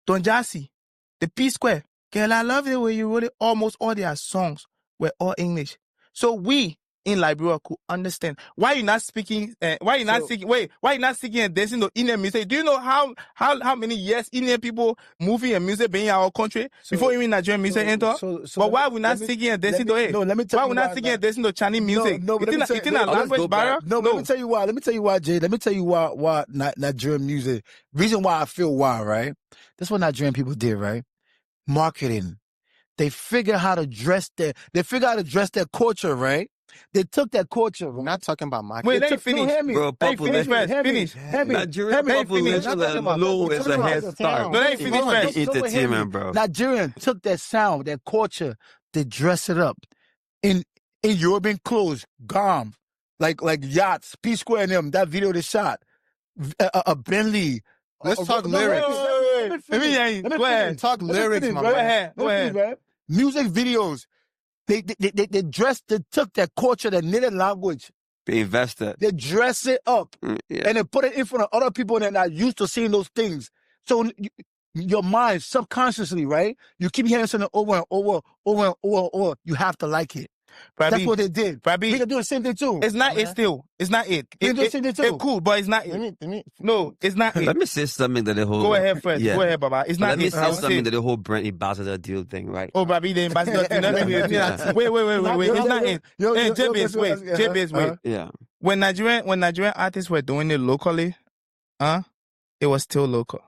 Don Jazzy, the P Square. Girl, I love it when you wrote it. Almost all their songs were all English. So we in Liberia could understand why you not speaking. Why you not speaking? Wait, why you not speaking and dancing to Indian music? Do you know how many years Indian people moving and music being in our country before even Nigerian music enter? But why we not speaking and dancing to it? No, let me tell why you we not speaking and dancing to Chinese music? No, but let me tell you, language barrier. No, let me tell you why. Let me tell you why, Jay. Let me tell you why Nigerian music. Reason why I feel why, right? That's what Nigerian people did, right? Marketing. They figure how to dress their culture, right? They took that culture. We're not talking about marketing. Wait, let me finish. Bro, Finish. Nigerian population low is a head start. No, let me finish first. Entertainment, bro. Nigerian took that sound, that culture, they dress it up in European clothes, gone, like yachts, P Square and them. That video they shot, a Bentley. Let's talk lyrics. Let me Go ahead. Talk lyrics, my man. Go ahead. Music videos. They took that culture, that native language. They invested. They dress it up and they put it in front of other people that are not used to seeing those things. So your mind subconsciously, right? You keep hearing something over and over. You have to like it. That's what they did. We can do the same thing too. It's not it still. It's not it. We can do the same thing too. It's cool, but it's not it. No, it's not it. Let me say something that the whole... Go ahead first. Yeah. Go ahead, Baba. It's not Let me it. say something that the whole brand ambassador deal thing, right? Oh, Babi, the ambassador. Wait. It's not it. JBS, wait. Yeah. When Nigerian artists were doing it locally, it was still local.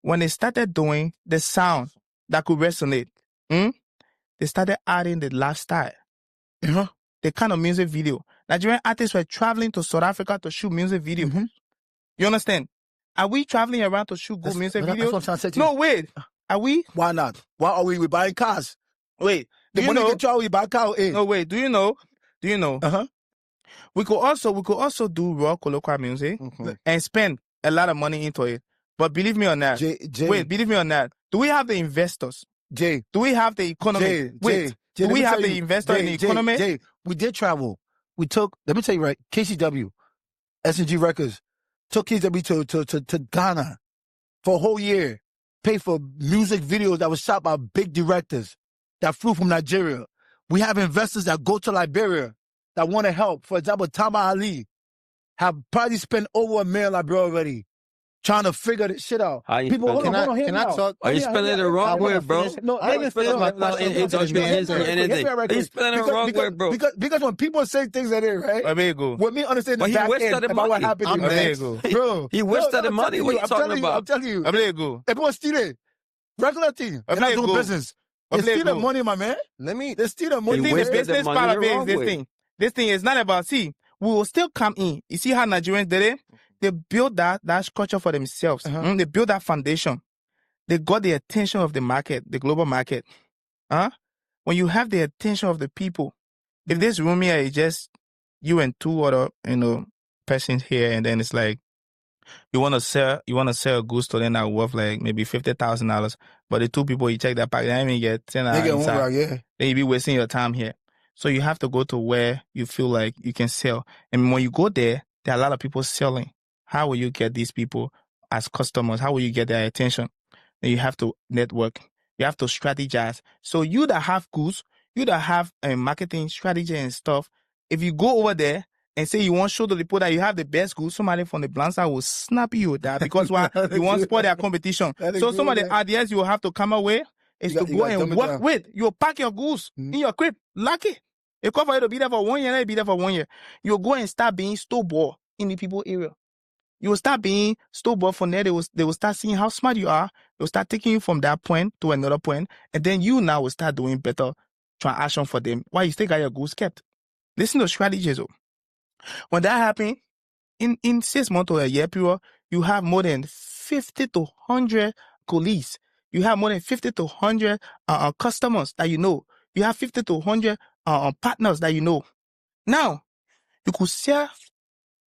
When they started doing the sound that could resonate, they started adding the lifestyle. The kind of music video. Nigerian artists were traveling to South Africa to shoot music videos. You understand? Are we traveling around to shoot good music videos? That's what I'm trying to say to you. No, wait. Are we? Why not? Why are we buying cars? Wait. Do you When know? you travel, we buy car. No, wait. Do you know? We could also do raw colloquial music and spend a lot of money into it. But believe me on that. Believe me on that. Do we have the investors? Jay. Do we have the economy? Do we have the investor in the economy? Jay, we did travel. We took, let me tell you right, KCW, S&G Records, took KCW to Ghana for a whole year, paid for music videos that was shot by big directors that flew from Nigeria. We have investors that go to Liberia that want to help. For example, Tama Ali have probably spent over $1 million Liberia already trying to figure this shit out. People, hold on, can I talk? Are you spelling it the wrong way, bro? No, Are you spelling it the wrong way, bro? Because when people say things like that, right? With me understanding But the he back wasted end the about what money. happened, bro. He wasted the money. What are you talking about? I'm telling you. Everyone steal it. Regular thing. They're not doing business. They steal the money, my man. They steal the money. The business part of it is this thing. This thing is not about, we will still come in. You see how Nigerians did it? They built that structure for themselves. They built that foundation. They got the attention of the market, the global market. When you have the attention of the people, if this room here is just you and two other, persons here, and then it's like you want to sell goods to them that are worth like maybe $50,000, but the two people you check that pack, they don't even get $10,000. Then you be wasting your time here. So you have to go to where you feel like you can sell. And when you go there are a lot of people selling. How will you get these people as customers? How will you get their attention? And you have to network. You have to strategize. So you that have goods, you that have a marketing strategy and stuff, if you go over there and say you want to show to the people that you have the best goods, somebody from the blind side will snap you that because you want to spoil their competition. So some of the ideas you will have to come away is to go and work with. You'll pack your goods in your crib. Lucky. It cover you to be there for 1 year, and be there for 1 year. You'll go and start being store-bought in the people area. You will start being store-bought from there. They will start seeing how smart you are. They'll start taking you from that point to another point, and then you now will start doing better transaction for them while you still got your goods kept. Listen to strategies. When that happens, in 6 months or a year period, you have more than 50 to 100 colleagues. You have more than 50 to 100 customers that you know. You have 50 to 100 partners that you know. Now, you could sell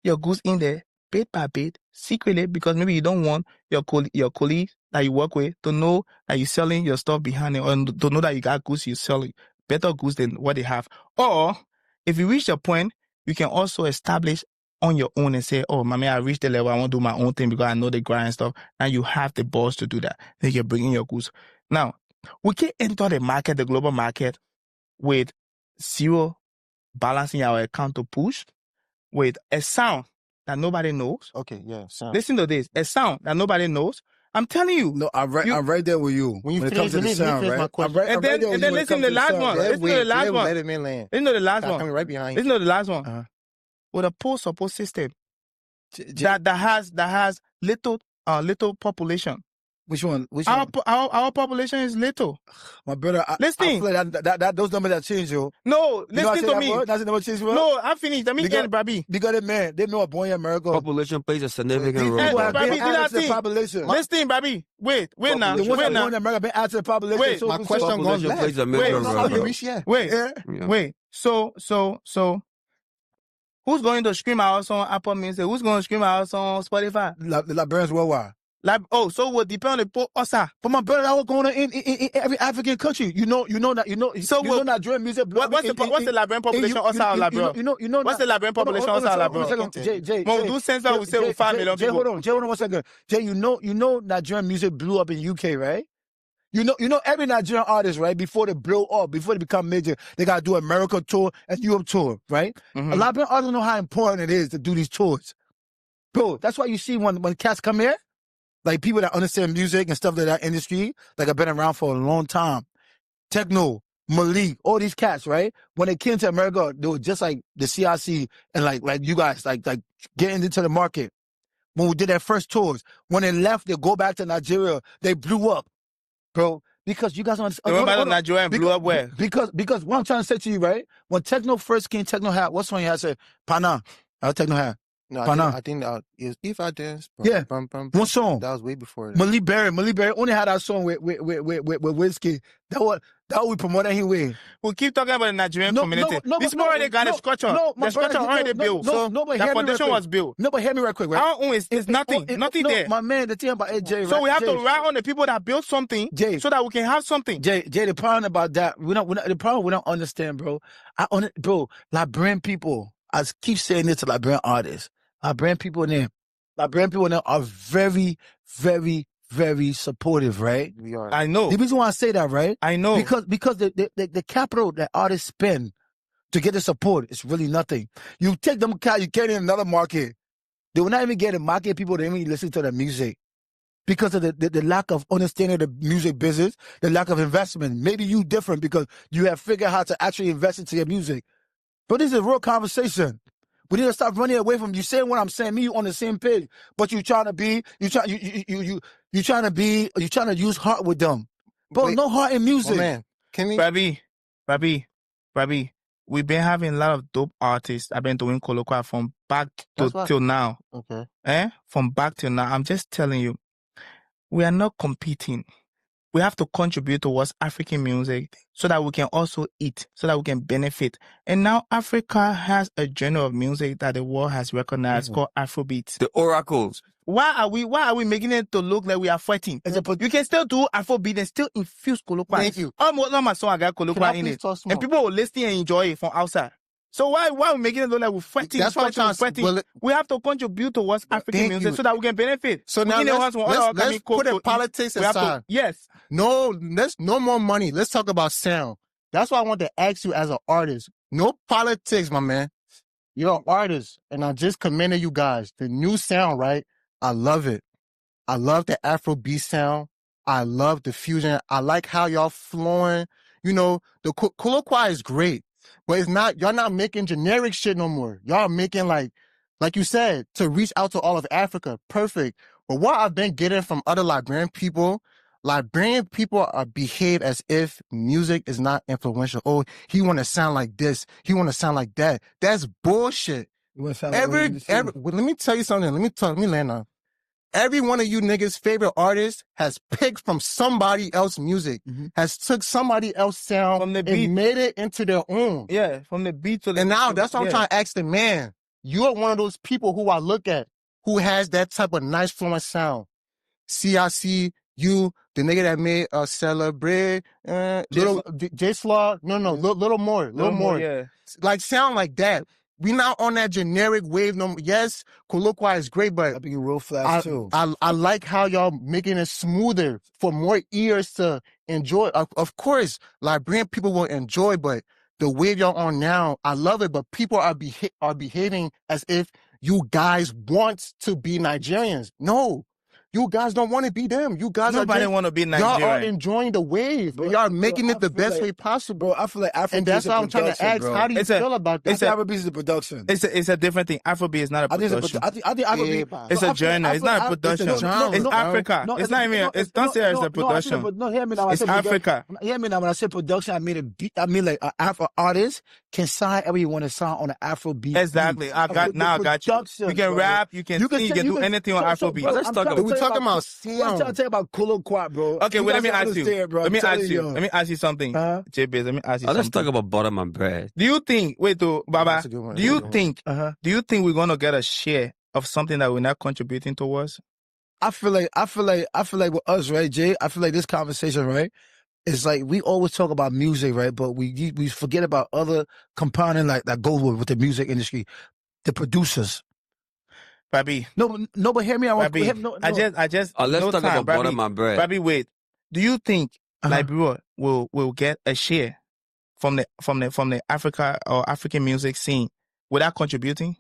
your goods in there bit by bit, secretly, because maybe you don't want your colleagues that you work with to know that you're selling your stuff behind it, or to know that you got goods you're selling, better goods than what they have. Or if you reach a point, you can also establish on your own and say, oh, I reached the level, I want to do my own thing because I know the grind and stuff. And you have the balls to do that. Then you're bringing your goods. Now, we can enter the market, the global market, with zero balancing our account to push, with a sound that nobody knows. Okay, yeah, sound. Listen to this. A sound that nobody knows. I'm telling you. No, I'm right there with you. When it comes to the sound, right? And then listen to the last one. Listen to the last one. Let him in land. Listen to the last one. Coming right behind you. Listen to the last one. With a post-support system that has little population. Which one? Our population is little. My brother, listen. I feel like that those numbers that change, yo. No, listen to me. That's the number change, bro. No, I'm finished. Let me get Babi. Because they know born in America. Population plays a significant role. Babi, do that thing. Population. Listen, Babi. Wait now. The ones born in America been added to the population. Wait, so my question goes left. Plays a major role. Wait. So. Who's going to stream our song on Apple Music? Who's going to stream our song on Spotify? The Liberians worldwide. So we'll depend on the OSA. But my brother, that was going on in every African country. You know Nigerian music. What's the Liberian population OSA or Liberia? What's the Liberian population OSA or Liberia? Jay, when we do census, we say we 5 million people. Jay, hold on 1 second. Jay, you know Nigerian music blew up in UK, right? You know every Nigerian artist, right? Before they blow up, before they become major, they gotta do America tour and Europe tour, right? Mm-hmm. A lot of artists know how important it is to do these tours. Bro, that's why you see when cats come here, like people that understand music and stuff like that industry, like I've been around for a long time. Techno, Malik, all these cats, right? When they came to America, they were just like the CIC and like you guys, like getting into the market. When we did their first tours, when they left, they go back to Nigeria, they blew up. Bro, because you guys don't understand. Remember Nigeria and blew up where? Because what I'm trying to say to you, right? When techno first came, techno had, what song you had? Said, Pana. Techno had. No, I think If I Dance. Yeah. One song. That was way before that. Malik Berry only had that song with Whiskey. That we promoted him with. We keep talking about the Nigerian community. This more already got a structure. The structure already built. So the foundation was built. No, but hear me right quick, right? Our own is nothing there. My man, the thing about AJ, right? So we have to rely on the people that built something so that we can have something. Jay, the problem about that, the problem we don't understand, bro. Liberian people, I keep saying this to Liberian artists. Liberian people in there are very, very, very supportive, right? We are. I know. The reason why I say that, right? I know. Because the capital that artists spend to get the support is really nothing. You take them, you get in another market. They will not even get a market people to even listen to the music. Because of the lack of understanding the music business, the lack of investment. Maybe you different because you have figured out how to actually invest into your music. But this is a real conversation. We need to stop running away from you saying what I'm saying. Me, you on the same page, but you trying to use heart with them. Bro, Wait, no heart in music. Oh, man, can we? Babi, we've been having a lot of dope artists. I've been doing colloquia from back till now. Okay. From back till now. I'm just telling you, we are not competing. We have to contribute towards African music so that we can also eat, so that we can benefit. And now Africa has a genre of music that the world has recognized called Afrobeat. The oracles. Why are we making it to look like we are fighting? You can still do Afrobeat and still infuse colloquia. Thank you. Almost all my song I got colloquia in it. And people will listen and enjoy it from outside. So why are we making it look like we're fighting? That's what I'm trying to. We have to contribute towards African music so that we can benefit. So now let's put the politics aside. Yes. No more money. Let's talk about sound. That's why I want to ask you as an artist. No politics, my man. You're an artist, and I just commended you guys. The new sound, right? I love it. I love the Afrobeat sound. I love the fusion. I like how y'all flowing. You know, the colloquia is great. But y'all not making generic shit no more. Y'all making like you said, to reach out to all of Africa. Perfect. But what I've been getting from other Liberian people, Liberian people are behave as if music is not influential. Oh, he want to sound like this. He want to sound like that. That's bullshit. You want to sound like Well, let me tell you something. Let me land on. Every one of you niggas' favorite artists has picked from somebody else's music, has took somebody else's sound From the beat. and made it into their own. Yeah, from the beat to the... And now that's what I'm trying to ask the man. You're one of those people who I look at who has that type of nice flowing sound. CIC, you, the nigga that made Celebrate, little Jyzno, little more. Yeah. Like sound like that. We not on that generic wave no more. Yes, colloquy is great, but I think you real flash too. I like how y'all making it smoother for more ears to enjoy. Of course, Liberian people will enjoy, but the wave y'all on now, I love it, but people are behaving as if you guys want to be Nigerians. No. You guys don't want to be them. You guys Nobody want to be Nigerian. Y'all are enjoying the wave. Bro, y'all are making it the best way possible. Bro, I feel like Afrobeat. And that's why I'm trying to ask, how do you feel about that? Afrobeat is a production. It's a different thing. Afrobeat is not a production. I think Afrobeat. It's a genre. It's not a production. It's Africa. It's not even. Don't say it's a production. No, hear me now. It's Africa. Hear me now. When I say production, I mean a beat. I mean like an Afro artist can sign every one to sign on an Afrobeat. Exactly. I got you. You can rap. You can sing. You can do anything on Afrobeat. Let's talk about. We talking about sound. I'm trying to tell you about colloquy, bro. Okay, wait, let me ask you. Let me ask you something. J-Biz, let me ask you something. Let's talk about butter my bread. Do you think, Baba, do you think we're going to get a share of something that we're not contributing towards? I feel like with us, right, Jay? I feel like this conversation, right? It's like we always talk about music, right? But we forget about other component like that goes with the music industry, the producers. Babi. No, but hear me out. Babi, I just. Let's talk about butter my bread. Babi, wait. Do you think Liberia will get a share from the Africa or African music scene without contributing?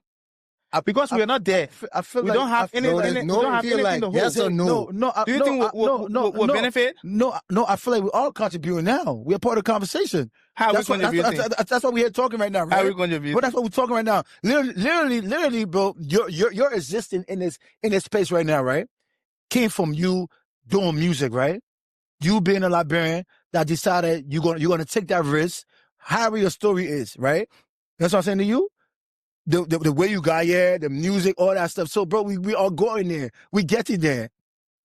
Because we are not there. I feel we like don't have anything. No, I feel like yes or no. Do you think we'll benefit? No, I feel like we're all contributing now. We're part of the conversation. How are we contributing? That's what we're here talking right now, right? How are we contributing? But that's what we're talking right now. Literally, bro, you're existing in this space right now, right? Came from you doing music, right? You being a Liberian that decided you're gonna take that risk, however your story is, right? That's what I'm saying to you. The way you got here, the music, all that stuff. So, bro, we are going there. We getting there.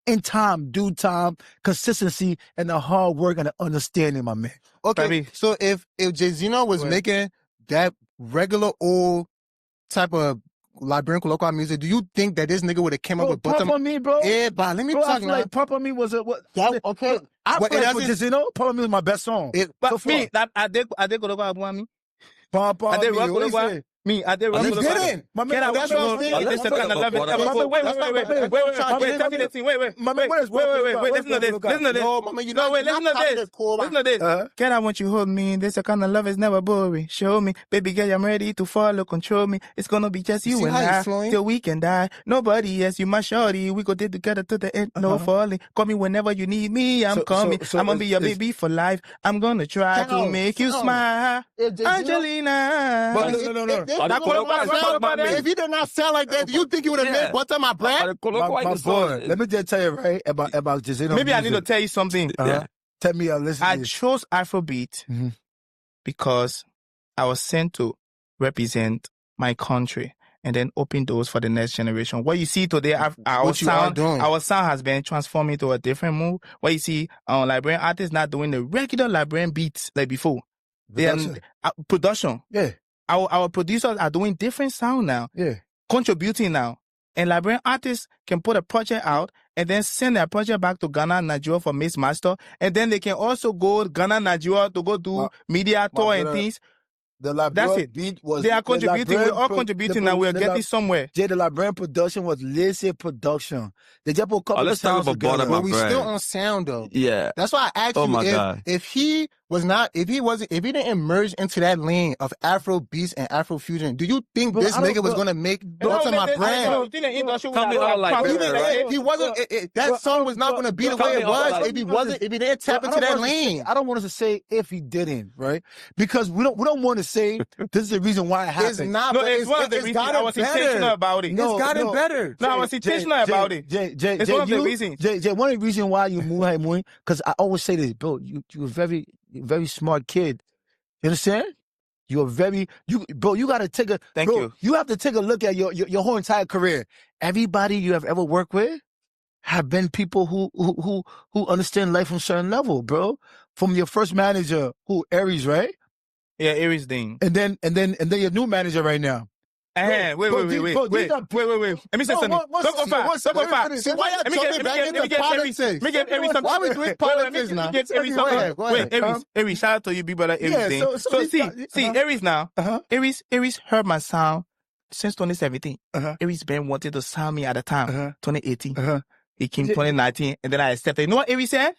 In time, due time, consistency, and the hard work and the understanding, my man. Okay, Baby. so if Jyzno was making that regular old type of Liberian colloquial music, do you think that this nigga would have came up with Pop on Me, bro? Yeah, but let me bro, talk I feel now. like Pop on Me was a what? Okay. I feel like for Jyzno, Pop on Me was my best song. But me, I did colloquial me. Pop on Me. What you say? Me, I did rock You didn't. My man, That's what I'm saying. This is kind of love it. Wait, tell me this thing. Wait, listen to this. No, mama, you know, listen to this. Can I want you hold me? This kind of love is never boring. Show me, baby girl, I'm ready to follow, control me. It's gonna be just you and I till we can die. Nobody else, you my shorty. We go dig together to the end, no falling. Call me whenever you need me. I'm coming. I'm gonna be your baby for life. I'm gonna try to make you smile, Angelina. No. If he did not sound like that, do you think he would have made butter my bread? My boy, let me just tell you, right, about Jyzno. Maybe I need to tell you something. Tell me, listen. I chose Afrobeat because I was sent to represent my country and then open doors for the next generation. What you see today, our sound has been transformed into a different move. What you see, Liberian artists not doing the regular Liberian beats like before. Production. Yeah. Our producers are doing different sound now. Yeah. Contributing now. And Liberian artists can put a project out and then send their project back to Ghana, Nigeria for mix master. And then they can also go Ghana, Nigeria to go do media tour and things. That's it. They are contributing. We're all contributing now. We're getting somewhere. Jay, the Liberian production was lazy production. They just put a couple of sounds together. But we still on sound though. Yeah. That's why I asked you if he didn't emerge into that lane of Afro beats and Afro fusion, do you think this nigga was gonna make butter my bread? He wasn't. That song was not gonna be the way it was if he didn't tap into that lane. I don't want us to say if he didn't, right? Because we don't want to say this is the reason why it happened. It's not. No, but it's one of the reasons. I was intentional about it. It's gotten better. No, I was intentional about it. It's one of the reasons. Jay, one of the reasons why you move, because I always say this, bro. You're a very smart kid. You understand? You're bro. You gotta take a. Thank you. You have to take a look at your whole entire career. Everybody you have ever worked with have been people who understand life from a certain level, bro. From your first manager, Aries, right? Yeah, Aries Dean. And then your new manager right now. Wait. Let me say something. Don't go far. See, why y'all jumping back into politics? Let me give Aries something. Why we doing politics now? Go ahead. Aries, shout out to you, big brother Aries Dean. So see, Aries now. Aries heard my sound since 2017. Aries been wanted to sign me at the time, 2018. He came 2019, and then I accepted. You know what Aries said?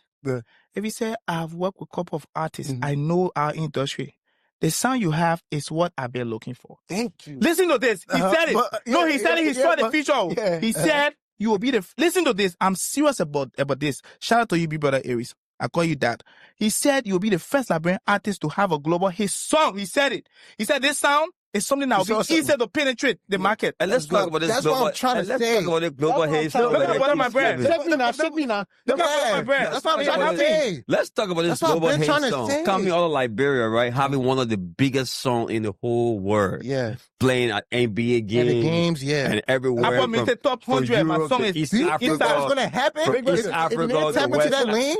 Aries said, I've worked with a couple of artists. I know our industry. The sound you have is what I've been looking for. Thank you. Listen to this. He said it. He said it. He saw the feature. He said, you will be the... Listen to this. I'm serious about this. Shout out to you, big brother Aries. I call you that. He said, you will be the first Liberian artist to have a global hit song. He said it. He said, this sound is something that will be easier to penetrate the market. And let's talk about this. That's what I'm trying to say. Let's talk about the global hit. Look at one of my brands. Check me now. Look at my brand. That's what I'm trying to say. Let's talk about this That's what global I've been hit trying to song. say. Coming out of Liberia, right? Having one of the biggest songs in the whole world. Yeah. Playing at NBA games. And the games, yeah. And everywhere. I promise the top 100. My song is East You Africa. think that's going to happen? From East Africa, Tap the into that West. lane?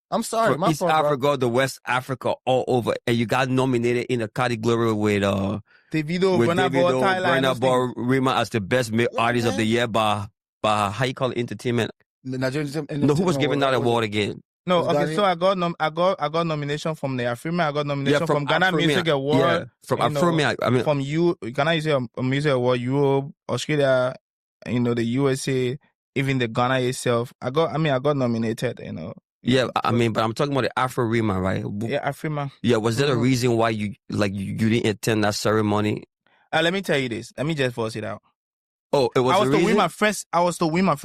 I'm sorry. From My East fault, bro. Africa, the West Africa, all over. And you got nominated in the category with Davido, Burna Boy Rima as the best male artist of the year by how you call it, entertainment. No, who was giving that award again? No, okay, so I got nomination from the Afrima. I got nomination from Ghana Afrima. Music Award. Yeah, from Afrima. I mean, from Ghana Music Award, Europe, Australia, the USA, even the Ghana itself. I got nominated. Yeah, I mean, but I'm talking about the Afro-Rima, right? Yeah, Afrima. Yeah, was there a reason why you didn't attend that ceremony? Let me tell you this. Let me just force it out. Oh, it was I was the to win reason? my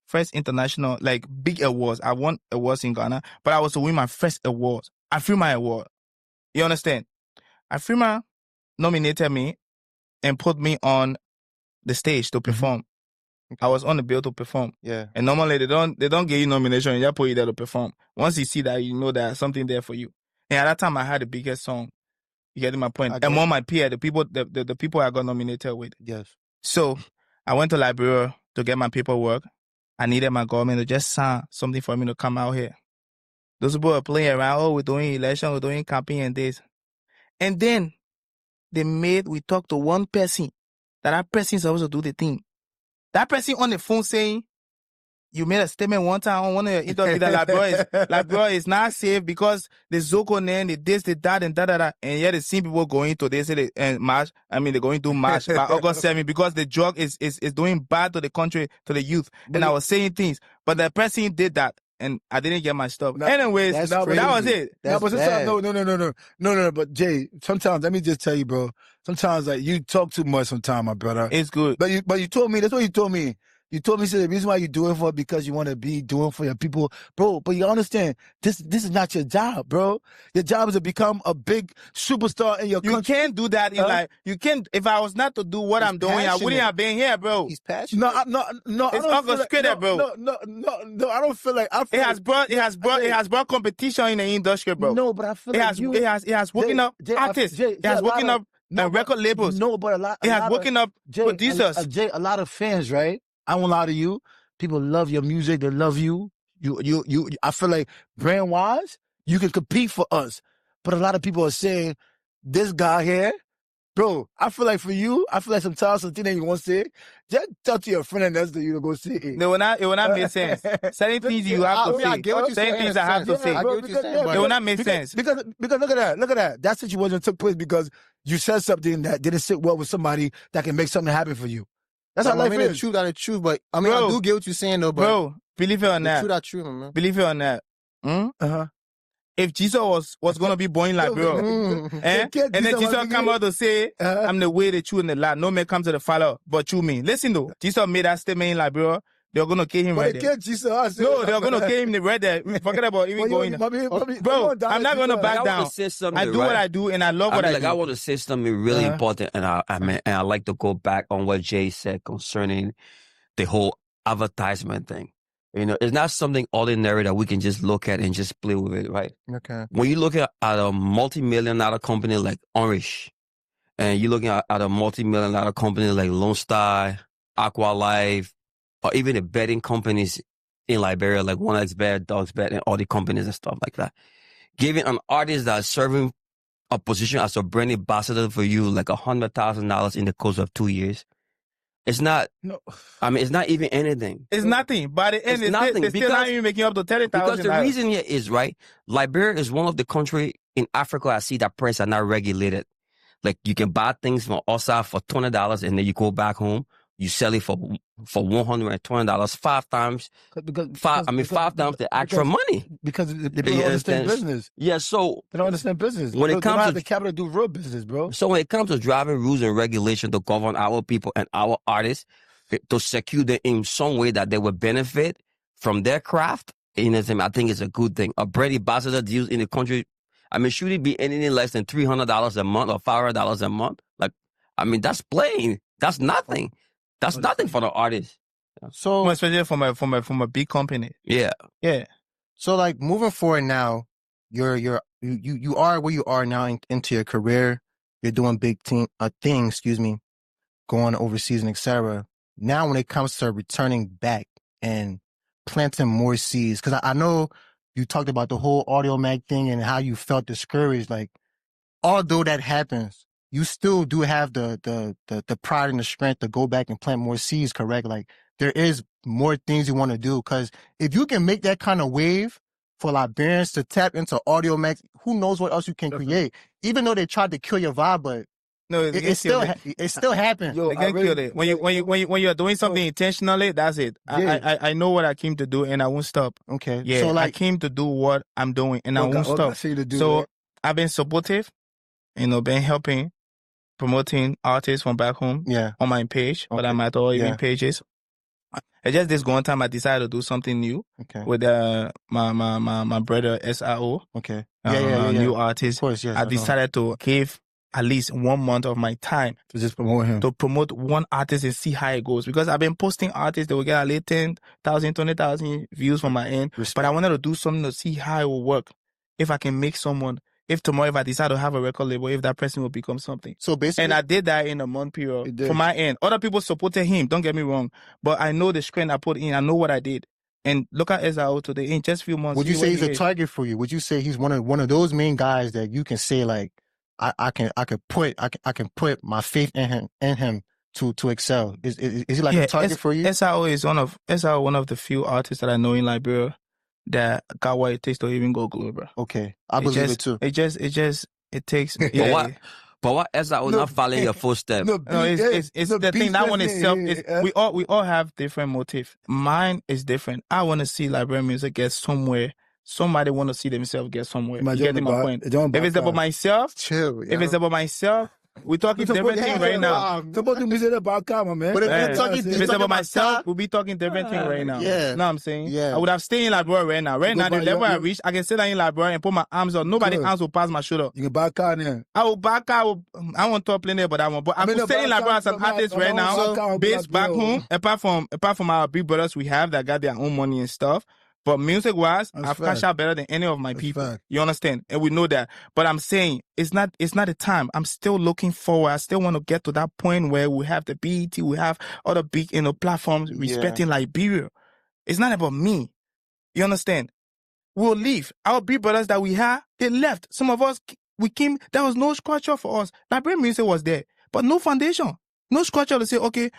first international big awards. I won awards in Ghana, but I was to win my first awards. Afrima award. You understand? Afrima nominated me and put me on the stage to perform. I was on the bill to perform. Yeah. And normally they don't give you nomination, they put you there to perform. Once you see that, you know there's something there for you. And at that time I had the biggest song. You get my point? Among my peers, the people I got nominated with. Yes. So I went to Liberia to get my paperwork. I needed my government to just sign something for me to come out here. Those people were playing around, we're doing election, we're doing campaign and this. And then we talked to one person, that person is supposed to do the thing. That person on the phone saying, you made a statement one time on one of your interviews that Liberia is not safe because the Zoko name, the this, the that, and da. And yet the same people going to, they say march. I mean, they're going to march by August 7th because the drug is doing bad to the country, to the youth. And I was saying things, but the person did that. And I didn't get my stuff. Anyways, that was it. No. But Jay, sometimes, let me just tell you, bro. Sometimes, you talk too much sometimes, my brother. It's good. But you told me, that's what you told me. You told me, the reason why you do it for because you want to be doing for your people. Bro, but you understand, this is not your job, bro. Your job is to become a big superstar in your country. You can't do that in life. You can't, if I was not to do what I'm doing, I wouldn't have been here, bro. He's passionate. No. It's orchestrated, bro. No, I don't feel like, it has brought competition in the industry, bro. No, but I feel it has woken up artists. It has woken up record labels. No, but it has woken up producers. Jay, a lot of fans, right? I won't lie to you. People love your music. They love you. You. I feel like brand wise, you can compete for us. But a lot of people are saying, this guy here, bro. I feel like for you, sometimes something that you want to say, just talk to your friend and that's the you to go see it. It will not make sense. Certain things you have to say. I get what you're saying. Certain things I have to say. I get what you're saying. It will not make sense. Because look at that. That situation took place because you said something that didn't sit well with somebody that can make something happen for you. That's how life is. The truth, but I mean, I do get what you're saying, though, bro. Believe it or not. The truth, that's true, man. Believe it or not. If Jyzno was going to be born like bro, and then Jyzno come out to say, I'm the way, the truth, and the lie. No man comes to the follow, but you me. Listen though, Jyzno made that statement in like bro. They're gonna kill him But right they there. killed Jyzno. No, they're gonna kill him right there. Forget about even going. Bro, I'm not gonna back down. I do what I do, and I love what I do. I want to say something really important, and I like to go back on what Jay said concerning the whole advertisement thing. You know, it's not something ordinary that we can just look at and just play with it, right? Okay. When you look at a multi-million-dollar company like Orange, and you're looking at a multi-million-dollar company like Lone Star, Aqua Life, or even the betting companies in Liberia like 1xBet, DogsBet, and all the companies and stuff like that. Giving an artist that's serving a position as a brand ambassador for you like $100,000 in the course of 2 years, it's not. No, I mean, it's not even anything. It's nothing. By the end, it's nothing. They're still not even making up to $30,000. Because the reason here is, right, Liberia is one of the countries in Africa I see that prices are not regulated. Like, you can buy things from outside for $20 and then you go back home, you sell it for $120 5 times. Five times the actual money. Because they don't understand business. Yeah, so they don't understand business. When it comes to the capital to do real business, bro. So when it comes to driving rules and regulation to govern our people and our artists, to secure them in some way that they will benefit from their craft, you know what I'm saying? I think it's a good thing. A brand ambassador deals in the country, I mean, should it be anything less than $300 a month or $500 a month? Like, I mean, that's plain. That's nothing. That's nothing for the artist. So, especially from a big company. Yeah. Yeah. So, like, moving forward now, you are where you are now into your career. You're doing big things, going overseas and etc. Now, when it comes to returning back and planting more seeds, because I know you talked about the whole AudioMack thing and how you felt discouraged. Like, although that happens, you still do have the pride and the strength to go back and plant more seeds, correct? Like, there is more things you want to do. Because if you can make that kind of wave for Liberians to tap into AudioMack, who knows what else you can create? Even though they tried to kill your vibe, but no, it still happened. They can kill it. When you're doing something intentionally, that's it. Yeah. I know what I came to do, and I won't stop. Okay. Yeah. So, like, I came to do what I'm doing, and I won't stop. So I've been supportive, been helping, promoting artists from back home. Yeah. On my page, but I'm at all even pages. It's just this one time I decided to do something new. Okay. With my brother S.I.O. Okay. New artist. Of course, yes. I decided to give at least 1 month of my time to just promote him. To promote one artist and see how it goes. Because I've been posting artists that will get at least 10,000, 20,000 views from my end. But I wanted to do something to see how it will work. If I can make someone, if tomorrow if I decide to have a record label, if that person will become something. So basically, and I did that in a month period from my end. Other people supported him, don't get me wrong. But I know the strength I put in, I know what I did. And look at S.I.O. today, in just a few months. Would you say he's a target for you? Would you say he's one of those main guys that you can say, like, I can put my faith in him to excel? Is he like a target for you? S.I.O. is one of the few artists that I know in Liberia that got what it takes to even go global. Okay, I believe it too. It takes. But what S.I.O. not following your footsteps? It's the thing. That one itself is. We all have different motives. Mine is different. I want to see Liberian music get somewhere. Somebody want to see themselves get somewhere. You get my point? If it's about myself, chill. If it's about myself, we're talking different thing right now. But if it's about myself, we'll be talking different thing right now. Yeah. You know what I'm saying? Yeah. I would have stayed in Liberia right now. Right now, the level I reach, I can sit down in Liberia and put my arms up. Nobody's arms will pass my shoulder. You can buy a car there. I will buy a car. I won't talk plenty about that one. But I'm staying in Liberia as an artist right now, based back home. Apart from our big brothers we have that got their own money and stuff. But music-wise, I've cashed out better than any of my people. You understand? And we know that. But I'm saying, it's not the time. I'm still looking forward. I still want to get to that point where we have the BET, we have other big, platforms respecting Liberia. It's not about me. You understand? We'll leave. Our big brothers that we had, they left. Some of us, we came, there was no structure for us. Liberian music was there, but no foundation. No structure to say, okay,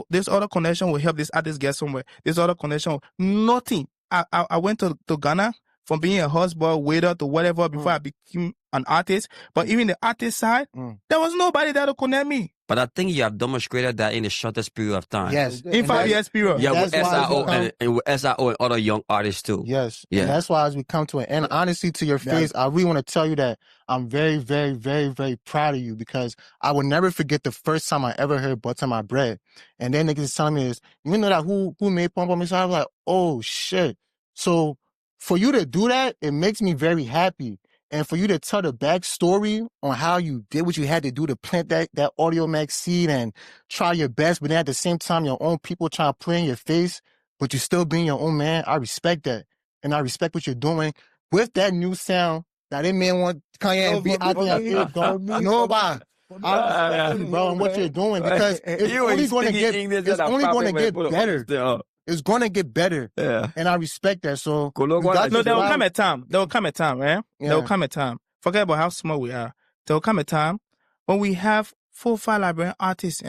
this other connection will help this artist get somewhere. This other connection, nothing. I went to Ghana from being a houseboy, waiter to whatever before I became an artist. But even the artist side, there was nobody there to connect me. But I think you have demonstrated that in the shortest period of time. Yes. In And 5 that's- years period. Yeah, that's with why S.I.O. we come- and with S.I.O. and other young artists too. Yes. Yeah. And that's why as we come to an end, honestly, to your face, I really want to tell you that I'm very, very, very, very proud of you because I will never forget the first time I ever heard Butter My Bread. And then niggas telling me this, you know that who made Pump on Me? So I was like, oh shit. So for you to do that, it makes me very happy. And for you to tell the backstory on how you did what you had to do to plant that AudioMack seed and try your best, but then at the same time, your own people trying to play in your face, but you still being your own man, I respect that. And I respect what you're doing with that new sound. Now, they may want Kanye and be out there, don't nobody. I respect you, bro, and what you're doing because it's only going to get better. It's going to get better. Yeah. And I respect that. So, No, there will come a time. There will come a time, right? Yeah. There will come a time. Forget about how small we are. There will come a time when we have 4 or 5 Liberian artists,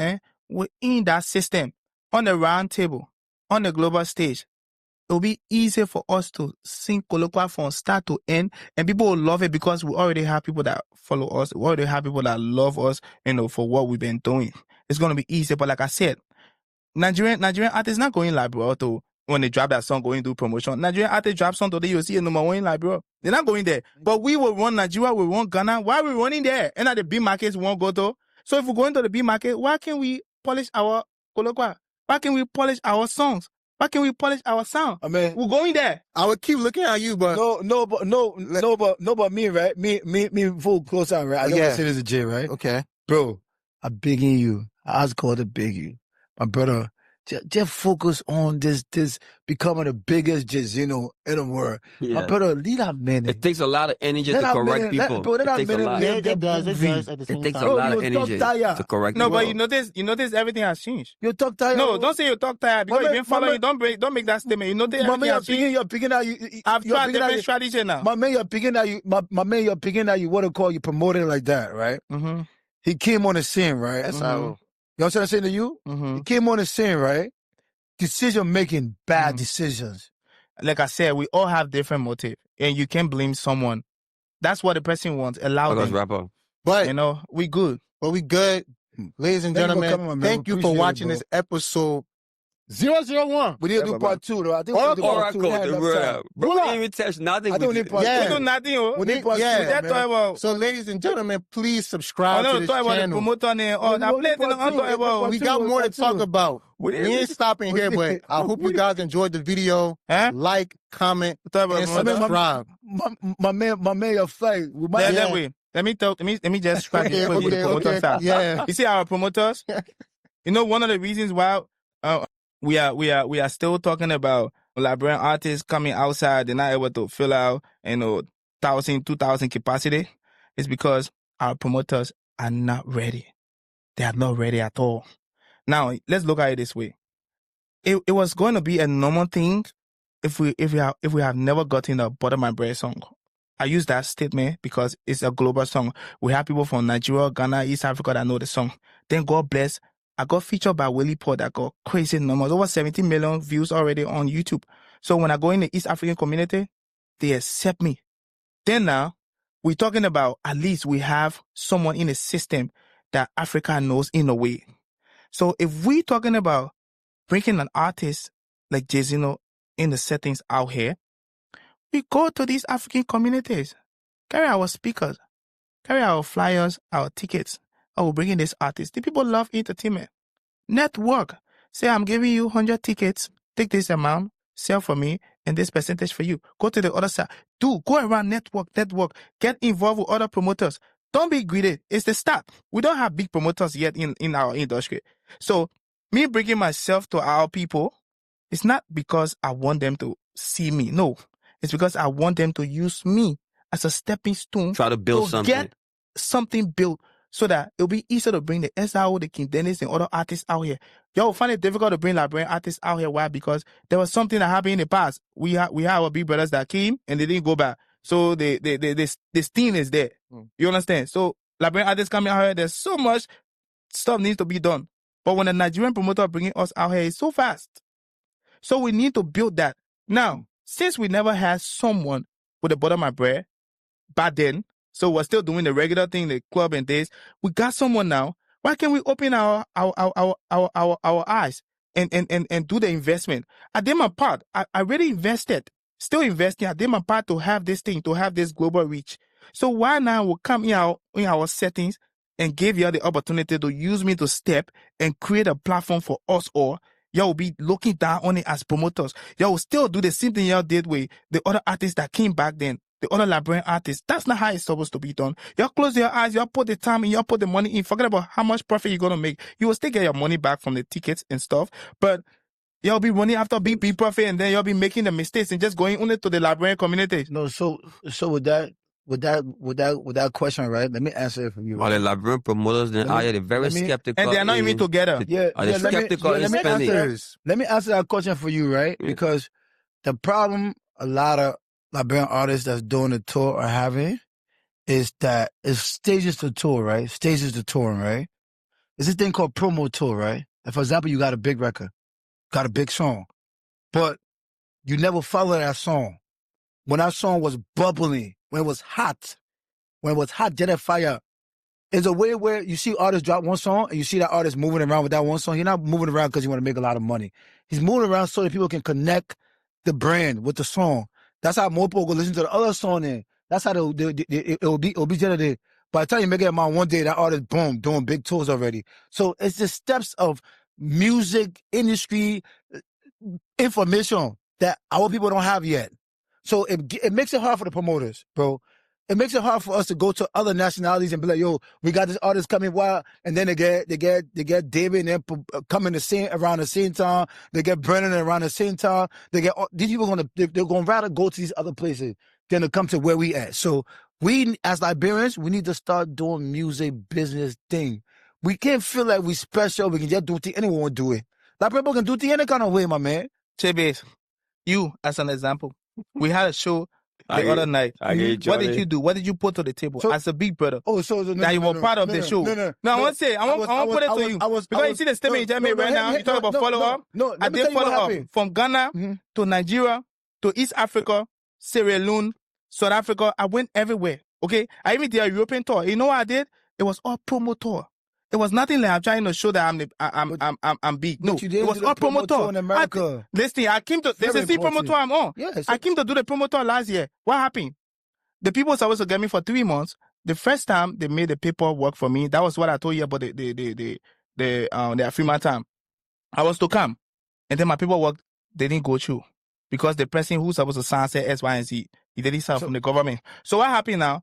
we're in that system, on the round table, on the global stage. It will be easier for us to sing colloquial from start to end, and people will love it because we already have people that follow us. We already have people that love us, for what we've been doing. It's going to be easier. But like I said, Nigerian artists not going Liberia to when they drop that song, going to do promotion. Nigerian artists drop song today, you'll see a number 1 in Liberia. They're not going there. But we will run Nigeria, we run Ghana. Why are we running there? And at the big markets, we won't go to. So if we go into the big market, why can't we polish our colloquial? Why can't we polish our songs? Why can't we polish our sound? I mean, we're going there. I would keep looking at you, but but me, right? Me, full close out, right? I don't want to say this to Jay, right? okay. Bro, I'm begging you. I was called to beg you. My brother, just focus on this becoming the biggest Jyzno in the world. Yeah. My brother, leave that man. It takes a lot of energy to correct people. It takes a lot. It does at the same It takes a time. lot of energy to correct No, people. but you notice everything has changed. You talk tired. No, don't say you talk tired because you've been following. Don't make that statement. You notice everything has changed. You're picking out you. I've tried different strategy now. My man, you're picking out you. My man, you're picking out you. What to call you promoting like that, right? Mm-hmm. He came on the scene, right? S.I.O. You know what I'm saying to you? Mm-hmm. He came on the scene, right? Decision making, bad decisions. Like I said, we all have different motive, and you can't blame someone. That's what the person wants. Allow them. Rapper. But we good. But we good. Ladies and gentlemen, thank you for watching this episode 001. We didn't do part 2 though. I think Or we did part 2. Bro, we didn't even touch nothing. I think we did part 2. Yeah. We do nothing. Oh. We did part 2. Yeah, man. So, ladies and gentlemen, please subscribe to this channel. We got more to talk about. We ain't stopping here, but I hope you guys enjoyed the video. Like, comment, and subscribe. My man, your flight. Let me just scratch it for the promoter side. Yeah. You see our promoters? One of the reasons why we are still talking about Liberian artists coming outside, they're not able to fill out 1,000, 2,000 capacity, is because our promoters are not ready. They are not ready at all. Now, let's look at it this way. It was going to be a normal thing if we have never gotten a Butter My Bread song. I use that statement because it's a global song. We have people from Nigeria, Ghana, East Africa that know the song. Then God bless, I got featured by Willie Paul that got crazy numbers, over 17 million views already on YouTube. So when I go in the East African community, they accept me. Then now, we're talking about at least we have someone in the system that Africa knows in a way. So if we're talking about bringing an artist like Jyzno in the settings out here, we go to these African communities, carry our speakers, carry our flyers, our tickets. Oh, we're bringing this artist. The people love entertainment. Network. Say, I'm giving you 100 tickets. Take this amount, sell for me, and this percentage for you. Go to the other side. Go around network. Get involved with other promoters. Don't be greedy. It's the start. We don't have big promoters yet in our industry. So, me bringing myself to our people, it's not because I want them to see me. No. It's because I want them to use me as a stepping stone. Try to build something. Get something built so that it'll be easier to bring the S.I.O, the King Dennis, and other artists out here. Y'all find it difficult to bring Liberian artists out here. Why? Because there was something that happened in the past. We have our big brothers that came and they didn't go back. So this thing is there. You understand? So Liberian artists coming out here, there's so much stuff needs to be done. But when a Nigerian promoter bringing us out here, it's so fast. So we need to build that. Now, since we never had someone with a Butter My Bread back then, so we're still doing the regular thing, the club and days, we got someone now Why can't we open our eyes and do the investment? I did my part. I already invested, still investing. I did my part to have this thing, to have this global reach. So why now will come in our settings and give you the opportunity to use me to step and create a platform for us all? Y'all will be looking down on it as promoters. Y'all will still do the same thing y'all did with the other artists that came back then. The other Liberian artists. That's not how it's supposed to be done. Y'all close your eyes, y'all put the time in, y'all put the money in, forget about how much profit you're gonna make. You will still get your money back from the tickets and stuff, but y'all be running after big profit, and then y'all be making the mistakes and just going only to the Liberian community. No, so with that question, right? Let me answer it for you. Well, Right? the Liberian promoters, they're very skeptical. And they're not even together. Are they skeptical in spending? Let me answer that question for you, right? Yeah. Because the problem a lot of Liberian artists that's doing the tour are having is that it's stages to tour, right? Stages to touring, right? There's this thing called promo tour, right? And for example, you got a big record, got a big song, but you never follow that song. When that song was bubbling, when it was hot, jet of fire, it's a way where you see artists drop one song and you see that artist moving around with that one song. He's not moving around because you want to make a lot of money. He's moving around so that people can connect the brand with the song. That's how more people go listen to the other song then. That's how it'll be generated. By the time you make it amount one day, that artist, boom, doing big tours already. So it's the steps of music industry information that our people don't have yet. So it makes it hard for the promoters, bro. It makes it hard for us to go to other nationalities and be like, yo, we got this artist coming wild, and then they get David and then coming around the same time. They get Brennan around the same time. They get these people they're gonna rather go to these other places than to come to where we at. So we as Liberians, we need to start doing music business thing. We can't feel like we special. We can just do it. Anyone will do it. Like people can do it any kind of way, my man. Chebes, you as an example, we had a show the other night. What did you do? What did you put to the table as a big brother? Oh, That you were part of the show. No, I want to say, I want to put it to you. Because you see the statement you just made right now. You talk about follow-up. I did follow-up from Ghana to Nigeria to East Africa, Sierra Leone, South Africa. I went everywhere. Okay, I even did a European tour. You know what I did? It was all promo tour. It was nothing like I'm trying to show that I'm big. No, it was all promo tour in America. Listen, I came to this is the promo tour I'm on. Yes. I came to do the promo tour last year. What happened? The people were supposed to get me for 3 months. The first time they made the paperwork for me, that was what I told you about the Afrima time. I was to come, and then my paperwork they didn't go through because the person who's supposed to sign said S, Y, and Z. He didn't sign from the government. So what happened now?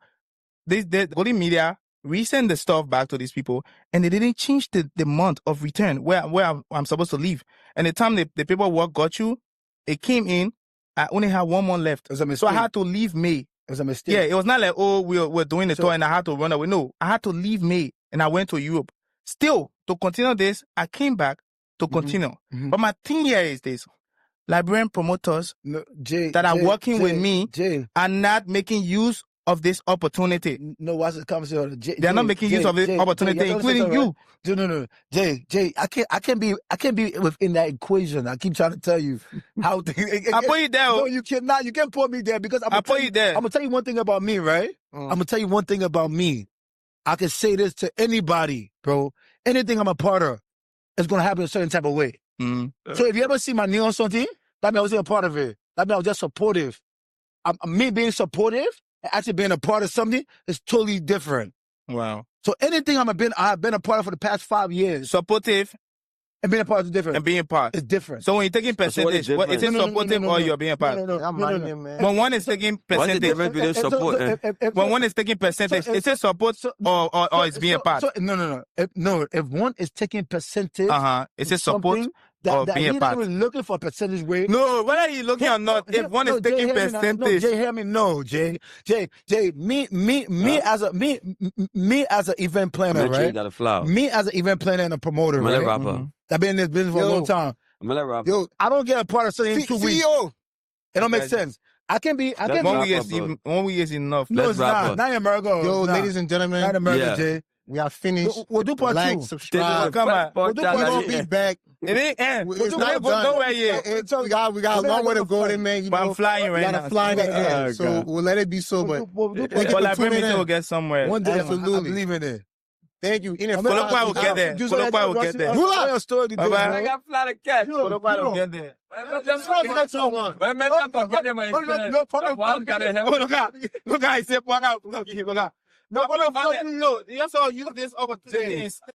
The golden media resend the stuff back to these people, and they didn't change the month of return where I'm supposed to leave. And the time the paperwork got you, it came in. I only had 1 month left, It was a mistake. so I had to leave May. It was a mistake. Yeah, it was not like, oh, we're doing the tour and I had to run away. No, I had to leave May and I went to Europe. Still, to continue this, I came back to continue. But my thing here is this. Liberian promoters that are working with me are not making use of this opportunity. No, what's the conversation? They're not making use of this opportunity, including you. No. Jay, I can't be within that equation. I keep trying to tell you how I put you there. No, you cannot. You can't put me there because I put you there. I'm gonna tell you one thing about me, right? I'm gonna tell you one thing about me. I can say this to anybody, bro. Anything I'm a part of is gonna happen a certain type of way. So if you ever see my name on something, that means I wasn't a part of it. That means I was just supportive. Me being supportive and actually being a part of something is totally different. Wow. So anything I've been a part of for the past 5 years. Supportive and being a part is different. And being part. It's different. So when you're taking percentage, is it supportive or you're being a part? No. When one is taking percentage, what's the difference between support? When one is taking percentage, is it support or it's being a part? No. If one is taking percentage, is it support? That being he's not even looking for a percentage rate. No, whether he's looking or not, if one is taking percentage. No, Jay, hear me. No, Jay, me as an event planner, right? You gotta fly. Me as an event planner and a promoter, right? Rapper. I've been in this business for a long time. Yo, I don't get a part of something in 2 weeks. CEO. It don't make sense. I can be. 1 week is enough. No, it's not. Not in America. Yo, ladies and gentlemen. Not in America, Jay. We are finished. We'll do part like, 2. Subscribe. Come on. We're gonna be back. It ain't end. It's not done. We got a long way to go then, man. I'm flying right now. We gotta fly in the air. So we'll let it be so, but Liberian will get somewhere. One day, absolutely. I believe in it. Thank you. Colombia will get there. Colombia will get there. Bye-bye. Bye-bye. I got flat of cash. Colombia will get there. Look, I said, look, you saw use this opportunity.